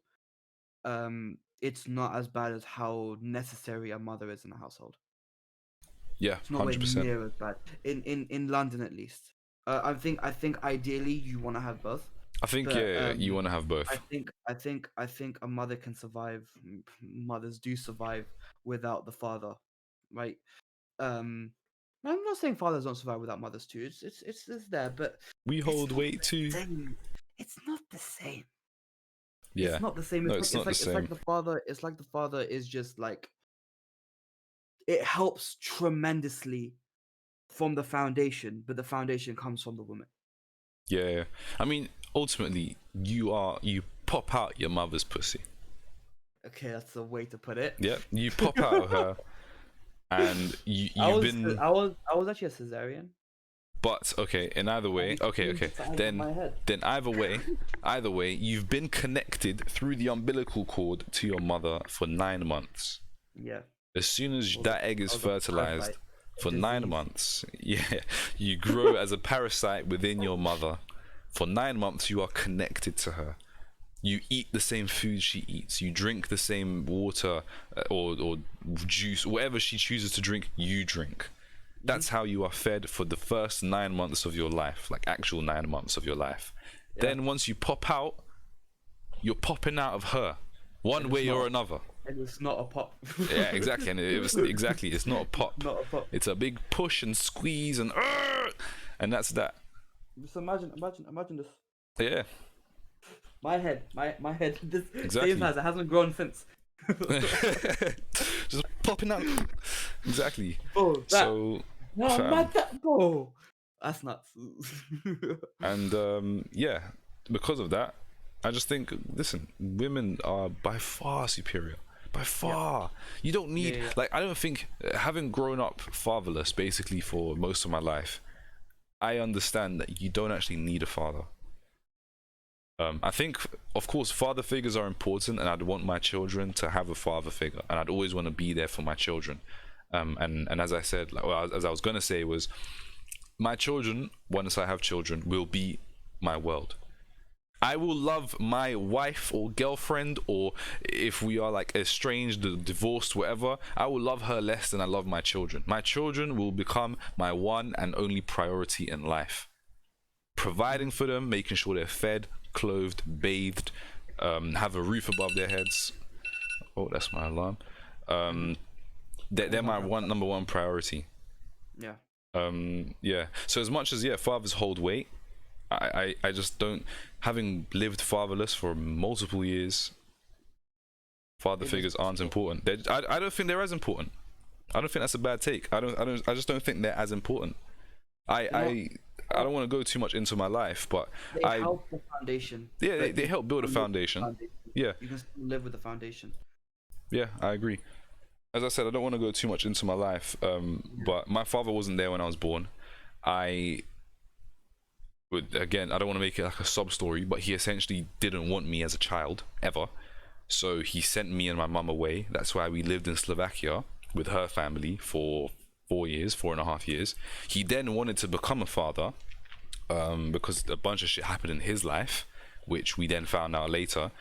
it's not as bad as how necessary a mother is in the household. Yeah, it's not 100%. near as bad in London, at least. I think ideally you want to have both. I think But, you want to have both. I think a mother can survive. Mothers do survive without the father, right? Um, I'm not saying fathers don't survive without mothers too. It's there, but We it's hold not weight the too. same. It's not the same. Yeah. It's not the same. No, It's it's like not the it's like same. the father. It's like the father is just like it helps tremendously from the foundation, but the foundation comes from the woman. Yeah. I mean, ultimately, you pop out your mother's pussy. Okay, that's the way to put it. Yeah, you pop out of her, and I you've was been. I was actually a cesarean. But okay, in either way, okay. Then either way, you've been connected through the umbilical cord to your mother for 9 months. Yeah. As soon as Was that egg is was a fertilized parasite, a for 9 disease. months, yeah, you grow as a parasite within your mother. For 9 months, you are connected to her. You eat the same food she eats. You drink the same water or juice, whatever she chooses to drink, you drink. That's how you are fed for the first 9 months of your life, like actual 9 months of your life. Yeah. Then once you pop out, you're popping out of her, one And it's way or not- another. And it's not a pop. Yeah, exactly. And it was exactly. It's not a pop. Not a pop. It's a big push and squeeze and that's that. Just imagine this. Yeah. My head. This Exactly. same size. It hasn't grown since. Just popping out. Exactly. Bro, that. So, No, fam. not that. Bro, that's nuts. and yeah, because of that, I just think, listen, women are by far superior. By far. You don't need, Yeah. like, I don't think, having grown up fatherless basically for most of my life, I understand that you don't actually need a father. I think, of course, father figures are important, and I'd want my children to have a father figure, and I'd always want to be there for my children. And as I said, like, well, as I was gonna say, was my children, once I have children, will be my world. I will love my wife or girlfriend, or if we are like estranged, divorced, whatever, I will love her less than I love my children. My children will become my one and only priority in life. Providing for them, making sure they're fed, clothed, bathed, have a roof above their heads. Oh, that's my alarm. They're my number one priority. Yeah. Yeah. So as much as fathers hold weight, I just don't, having lived fatherless for multiple years, father figures aren't important. I don't think they're as important. I don't think that's a bad take. I just don't think they're as important. I don't want to go too much into my life, but They help the foundation. Yeah, they help build a foundation. Yeah. You can still live with the foundation. Yeah, I agree. As I said, I don't want to go too much into my life, but my father wasn't there when I was born. Again, I don't want to make it like a sob story, but he essentially didn't want me as a child ever, so he sent me and my mum away. That's why we lived in Slovakia with her family for 4.5 years. He then wanted to become a father, because a bunch of shit happened in his life, which we then found out later.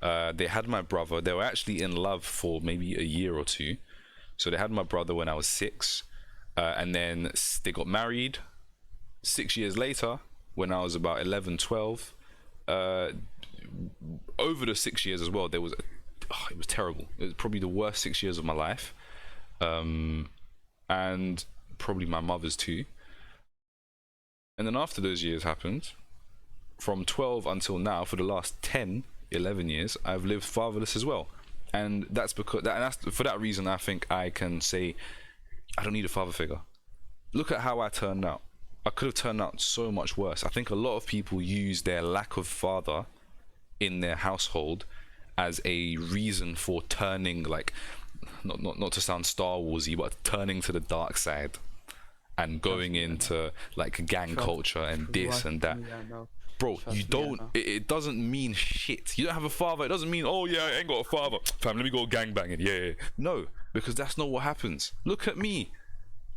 They had my brother. They were actually in love for maybe a year or two. So they had my brother when I was 6, and then they got married 6 years later when I was about 11, 12. Over the 6 years as well, it was terrible. It was probably the worst 6 years of my life, and probably my mother's too. And then after those years happened, from 12 until now, for the last 10, 11 years, I've lived fatherless as well. And that's because for that reason, I think I can say I don't need a father figure. Look at how I turned out. I could have turned out so much worse. I think a lot of people use their lack of father in their household as a reason for turning, like, not to sound Star Warsy, but turning to the dark side and going into like gang culture and this and that. Bro, you don't, it doesn't mean shit. You don't have a father, it doesn't mean, oh yeah, I ain't got a father, fam, let me go gang banging. Yeah. No, because that's not what happens. Look at me,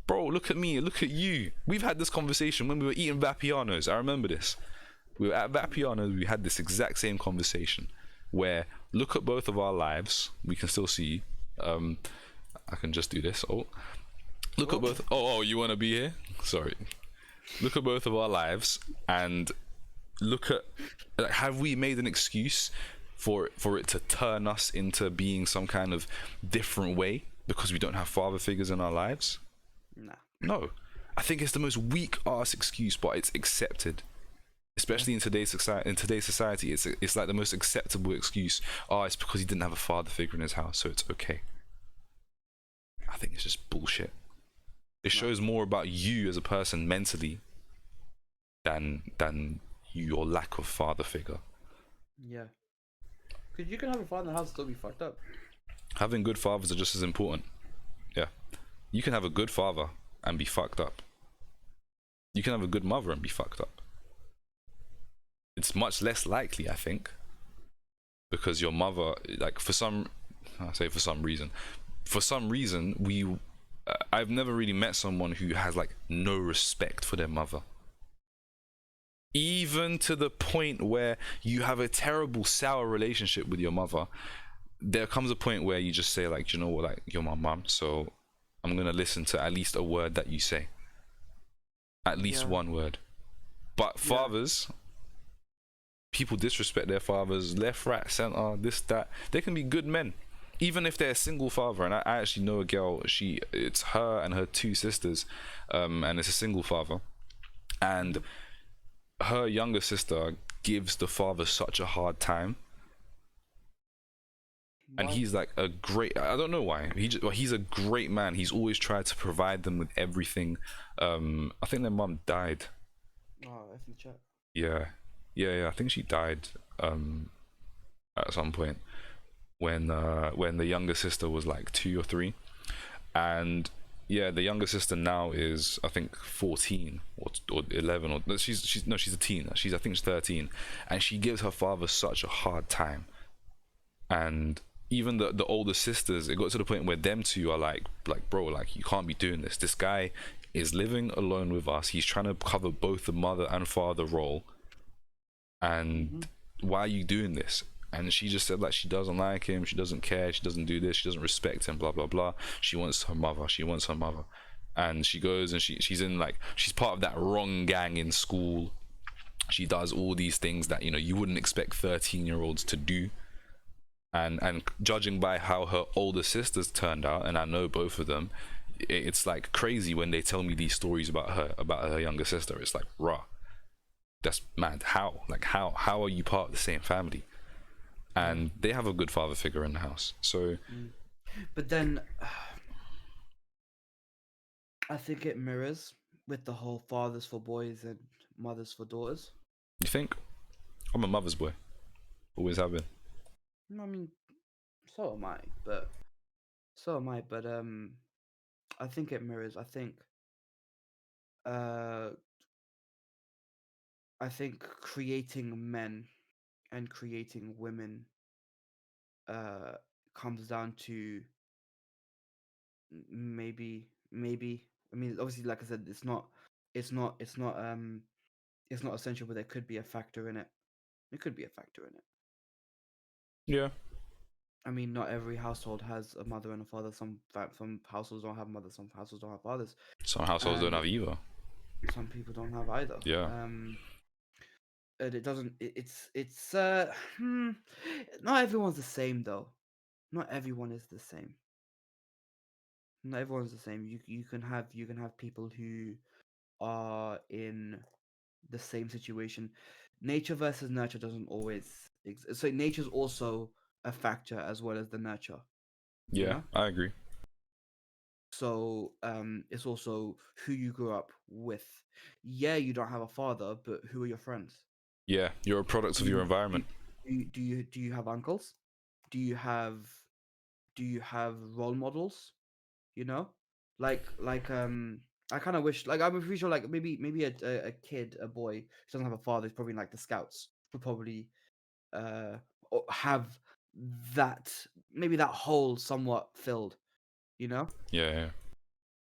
bro, look at me, look at you. We've had this conversation when we were eating Vapianos. I remember this. We were at Vapianos, we had this exact same conversation where, look at both of our lives. We can still see, I can just do this. Look at both. Oh, you want to be here? Sorry. Look at both of our lives, and look at, like, have we made an excuse for it to turn us into being some kind of different way because we don't have father figures in our lives? Nah. No. I think it's the most weak ass excuse, but it's accepted. Especially in today's society, it's like the most acceptable excuse. Oh, it's because he didn't have a father figure in his house, so it's okay. I think it's just bullshit. It shows more about you as a person mentally than your lack of father figure. Yeah. Because you can have a father in the house and still be fucked up. Having good fathers are just as important. Yeah. You can have a good father and be fucked up. You can have a good mother and be fucked up. It's much less likely, I think, because your mother, like, for some reason, I've never really met someone who has like no respect for their mother. Even to the point where you have a terrible sour relationship with your mother, there comes a point where you just say, like, you know what, like, you're my mom, so I'm gonna listen to at least a word that you say. At least one word. But fathers, people disrespect their fathers left, right, center, this, that. They can be good men, even if they're a single father. And I actually know a girl, it's her and her two sisters, and it's a single father, and her younger sister gives the father such a hard time. And he's like a great, I don't know why, he's a great man. He's always tried to provide them with everything. I think their mum died. Oh, F in the chat. Yeah, I think she died at some point when the younger sister was like 2 or 3, and yeah, the younger sister now is, I think, 14 or 11, or she's a teen. I think she's 13, and she gives her father such a hard time. And even the older sisters, it got to the point where them two are like, bro, like, you can't be doing this. This guy is living alone with us. He's trying to cover both the mother and father role, and why are you doing this? And she just said, like, she doesn't like him, she doesn't care, she doesn't do this, she doesn't respect him, blah blah blah. She wants her mother, and she goes and she's in, like, she's part of that wrong gang in school. She does all these things that, you know, you wouldn't expect 13-year-olds to do. And judging by how her older sisters turned out, and I know both of them, it's like crazy when they tell me these stories about her younger sister. It's like, rah, that's mad. How are you part of the same family? And they have a good father figure in the house. So but then I think it mirrors with the whole fathers for boys and mothers for daughters. you think? I'm a mother's boy, always have been. I mean, so am I, but I think it mirrors. I think creating men and creating women comes down to maybe. I mean, obviously, like I said, it's not essential, but there could be a factor in it. It could be a factor in it. Yeah. I mean, not every household has a mother and a father. Some households don't have mothers. Some households don't have fathers. Some households don't have either. Some people don't have either. Yeah. And it doesn't. It's not everyone's the same though. Not everyone is the same. Not everyone's the same. You can have people who are in the same situation. Nature versus nurture doesn't always exist. So nature's also a factor as well as the nurture. Yeah, you know? I agree. So it's also who you grew up with. Yeah, you don't have a father, but who are your friends? Yeah, you're a product of your environment. Do you have uncles? Do you have role models? You know, like I kind of wish, like, I'm pretty sure, like, maybe a kid, a boy who doesn't have a father, is probably in, like, the Scouts, would probably have that, maybe that hole somewhat filled, you know? Yeah.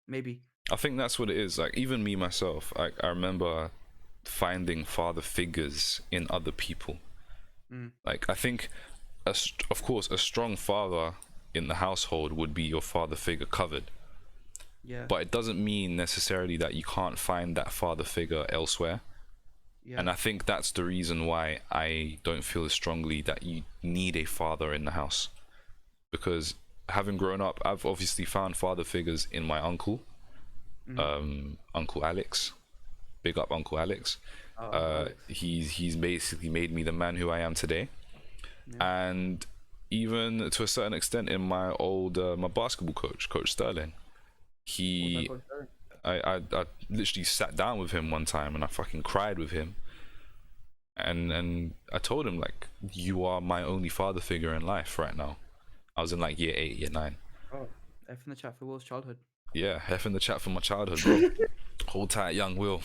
Maybe. I think that's what it is. Like, even me myself, I remember finding father figures in other people. Like, I think, of course, a strong father in the household would be your father figure covered. Yeah. But it doesn't mean necessarily that you can't find that father figure elsewhere. Yeah. And I think that's the reason why I don't feel as strongly that you need a father in the house. Because having grown up, I've obviously found father figures in my uncle, Uncle Alex. Big up Uncle Alex. Alex. He's basically made me the man who I am today. Yeah. And even to a certain extent in my old my basketball coach, Coach Sterling. He I literally sat down with him one time and I fucking cried with him. And I told him, like, you are my only father figure in life right now. I was in like year 8, year 9. Oh, F in the chat for Will's childhood. Yeah, F in the chat for my childhood, bro. Hold tight, young Will.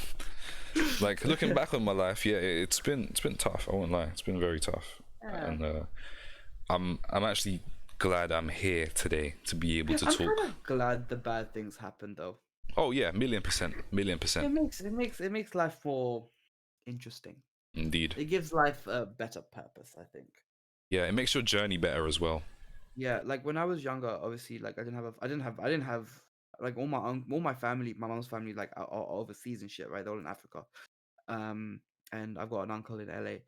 Like, looking back on my life, yeah, it's been tough. I won't lie, it's been very tough. Yeah. And I'm actually glad I'm here today to be able to I'm talk. kind of glad the bad things happened though. Oh yeah, million percent. It makes life more interesting. Indeed. It gives life a better purpose, I think. Yeah, it makes your journey better as well. Yeah, like when I was younger, obviously, like I didn't have like all my family, my mom's family, like are overseas and shit, right? They're all in Africa. And I've got an uncle in LA.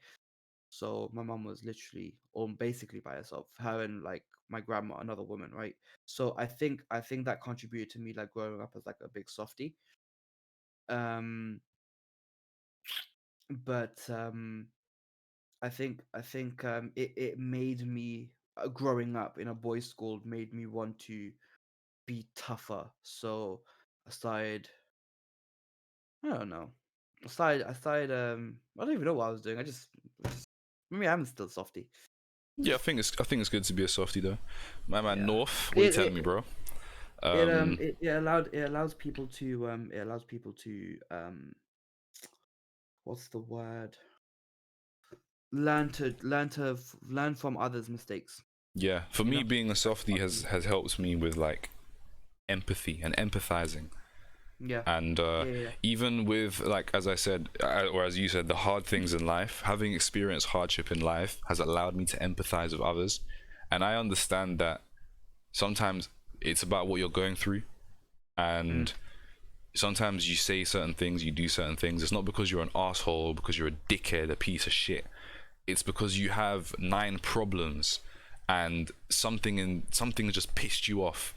So my mom was literally basically by herself, her and like my grandma, another woman, right? So I think that contributed to me like growing up as like a big softie. But it made me growing up in a boys' school made me want to be tougher. So I started. I don't know. I started. I don't even know what I was doing. I just maybe I'm still softy. Yeah, I think it's good to be a softie though. My man Yeah. North, what are you telling me, bro? It allows people to what's the word? Learn from others' mistakes. Yeah, for You me know? being a softie has helped me with like empathy and empathizing. Yeah. And Yeah. even with, like, as I said, or as you said, the hard things in life, having experienced hardship in life has allowed me to empathize with others. And I understand that sometimes it's about what you're going through, and sometimes you say certain things, you do certain things. It's not because you're an asshole, because you're a dickhead, a piece of shit. It's because you have 9 problems and something just pissed you off,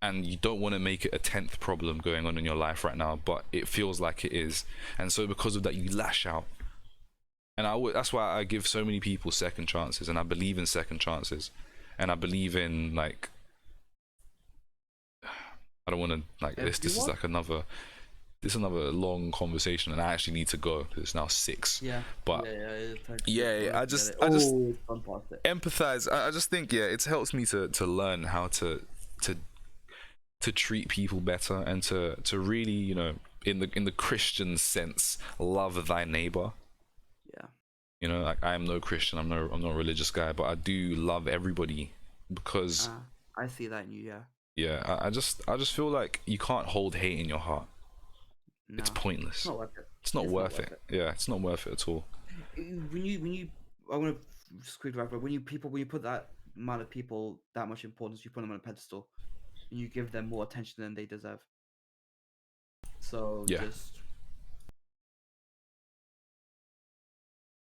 and you don't want to make it a 10th problem going on in your life right now, but it feels like it is. And so because of that, you lash out. And that's why I give so many people second chances, and I believe in second chances, and I believe in, like, I don't want to, like, this is like another long conversation, and I actually need to go because it's now 6. Yeah. But I just empathize. I just think, yeah, it helps me to learn how to treat people better, and to really, you know, in the Christian sense, love thy neighbor. Yeah. You know, like, I am no Christian, I'm not a religious guy, but I do love everybody because I see that in you, yeah. Yeah, I just feel like you can't hold hate in your heart. No, it's pointless. It's not worth it. It's not worth it. Yeah, it's not worth it at all. When you I want to just quickly wrap up. When you put that amount of people that much importance, you put them on a pedestal, and you give them more attention than they deserve. So yeah.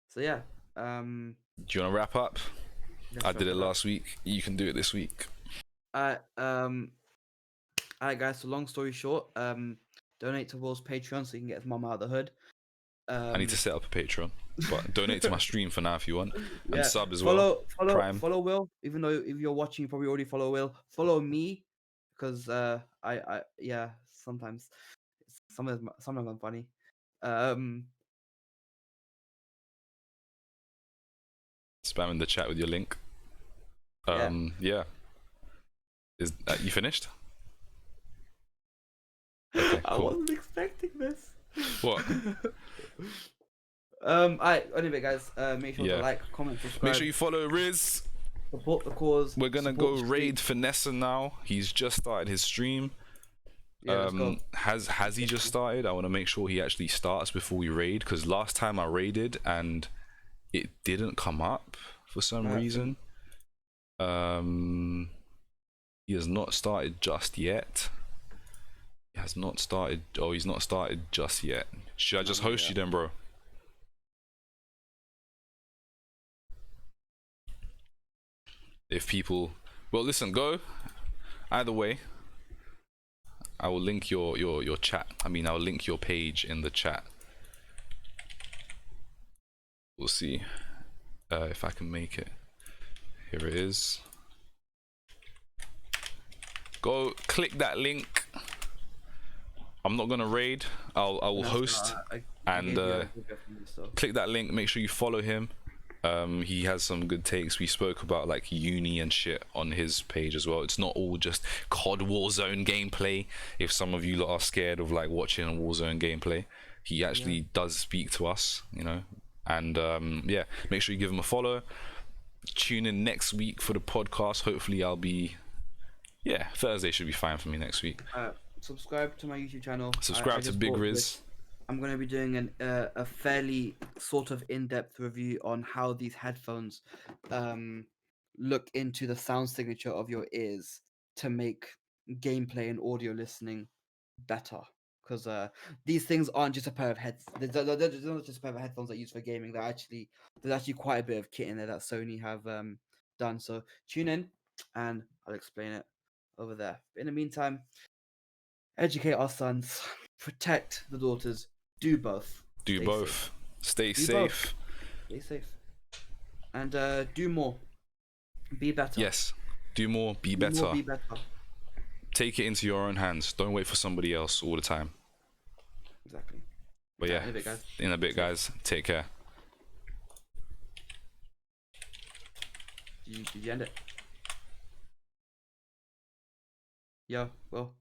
So yeah. Do you want to wrap up? I did it last week. You can do it this week. Alright, guys. So long story short, donate to Will's Patreon so he can get his mum out of the hood. I need to set up a Patreon, but donate to my stream for now if you want, and yeah. sub as well. Follow Will. Even though if you're watching, you probably already follow Will. Follow me, because I sometimes I'm funny. Spam in the chat with your link. Yeah. Is you finished? Okay, cool. I wasn't expecting this. What? Anyway, guys, make sure to like, comment, subscribe. Make sure you follow Riz. Support the cause. We're gonna go raid Finessa now. He's just started his stream. Yeah, let's go. Has he just started? I want to make sure he actually starts before we raid, because last time I raided and it didn't come up for some reason. He has not started just yet. He has not started. Oh, he's not started just yet. Should I just host you then, bro? if people, well, listen, go either way. I will link your chat. I mean, I'll link your page in the chat. We'll see if I can make it. Here it is. Go click that link. I'm not gonna raid. I will host and click that link. Make sure you follow him. He has some good takes. We spoke about like uni and shit on his page as well. It's not all just COD Warzone gameplay. If some of you lot are scared of like watching a Warzone gameplay, he actually does speak to us, you know. And yeah, make sure you give him a follow. Tune in next week for the podcast. Hopefully I'll be, yeah, Thursday should be fine for me next week. Subscribe to my YouTube channel. Subscribe to Big Riz. I'm going to be doing a fairly sort of in-depth review on how these headphones look into the sound signature of your ears to make gameplay and audio listening better. Because these things aren't just a pair of heads. They're not just a pair of headphones that are used for gaming. There's actually quite a bit of kit in there that Sony have done. So tune in, and I'll explain it over there. But in the meantime, educate our sons, protect the daughters. Do both. Do both. Stay safe. Stay safe. And do more. Be better. Yes. Do more. Be better. More, be better. Take it into your own hands. Don't wait for somebody else all the time. Exactly. But yeah, In a bit, guys. In a bit, guys. Take care. Did you end it? Yeah, well.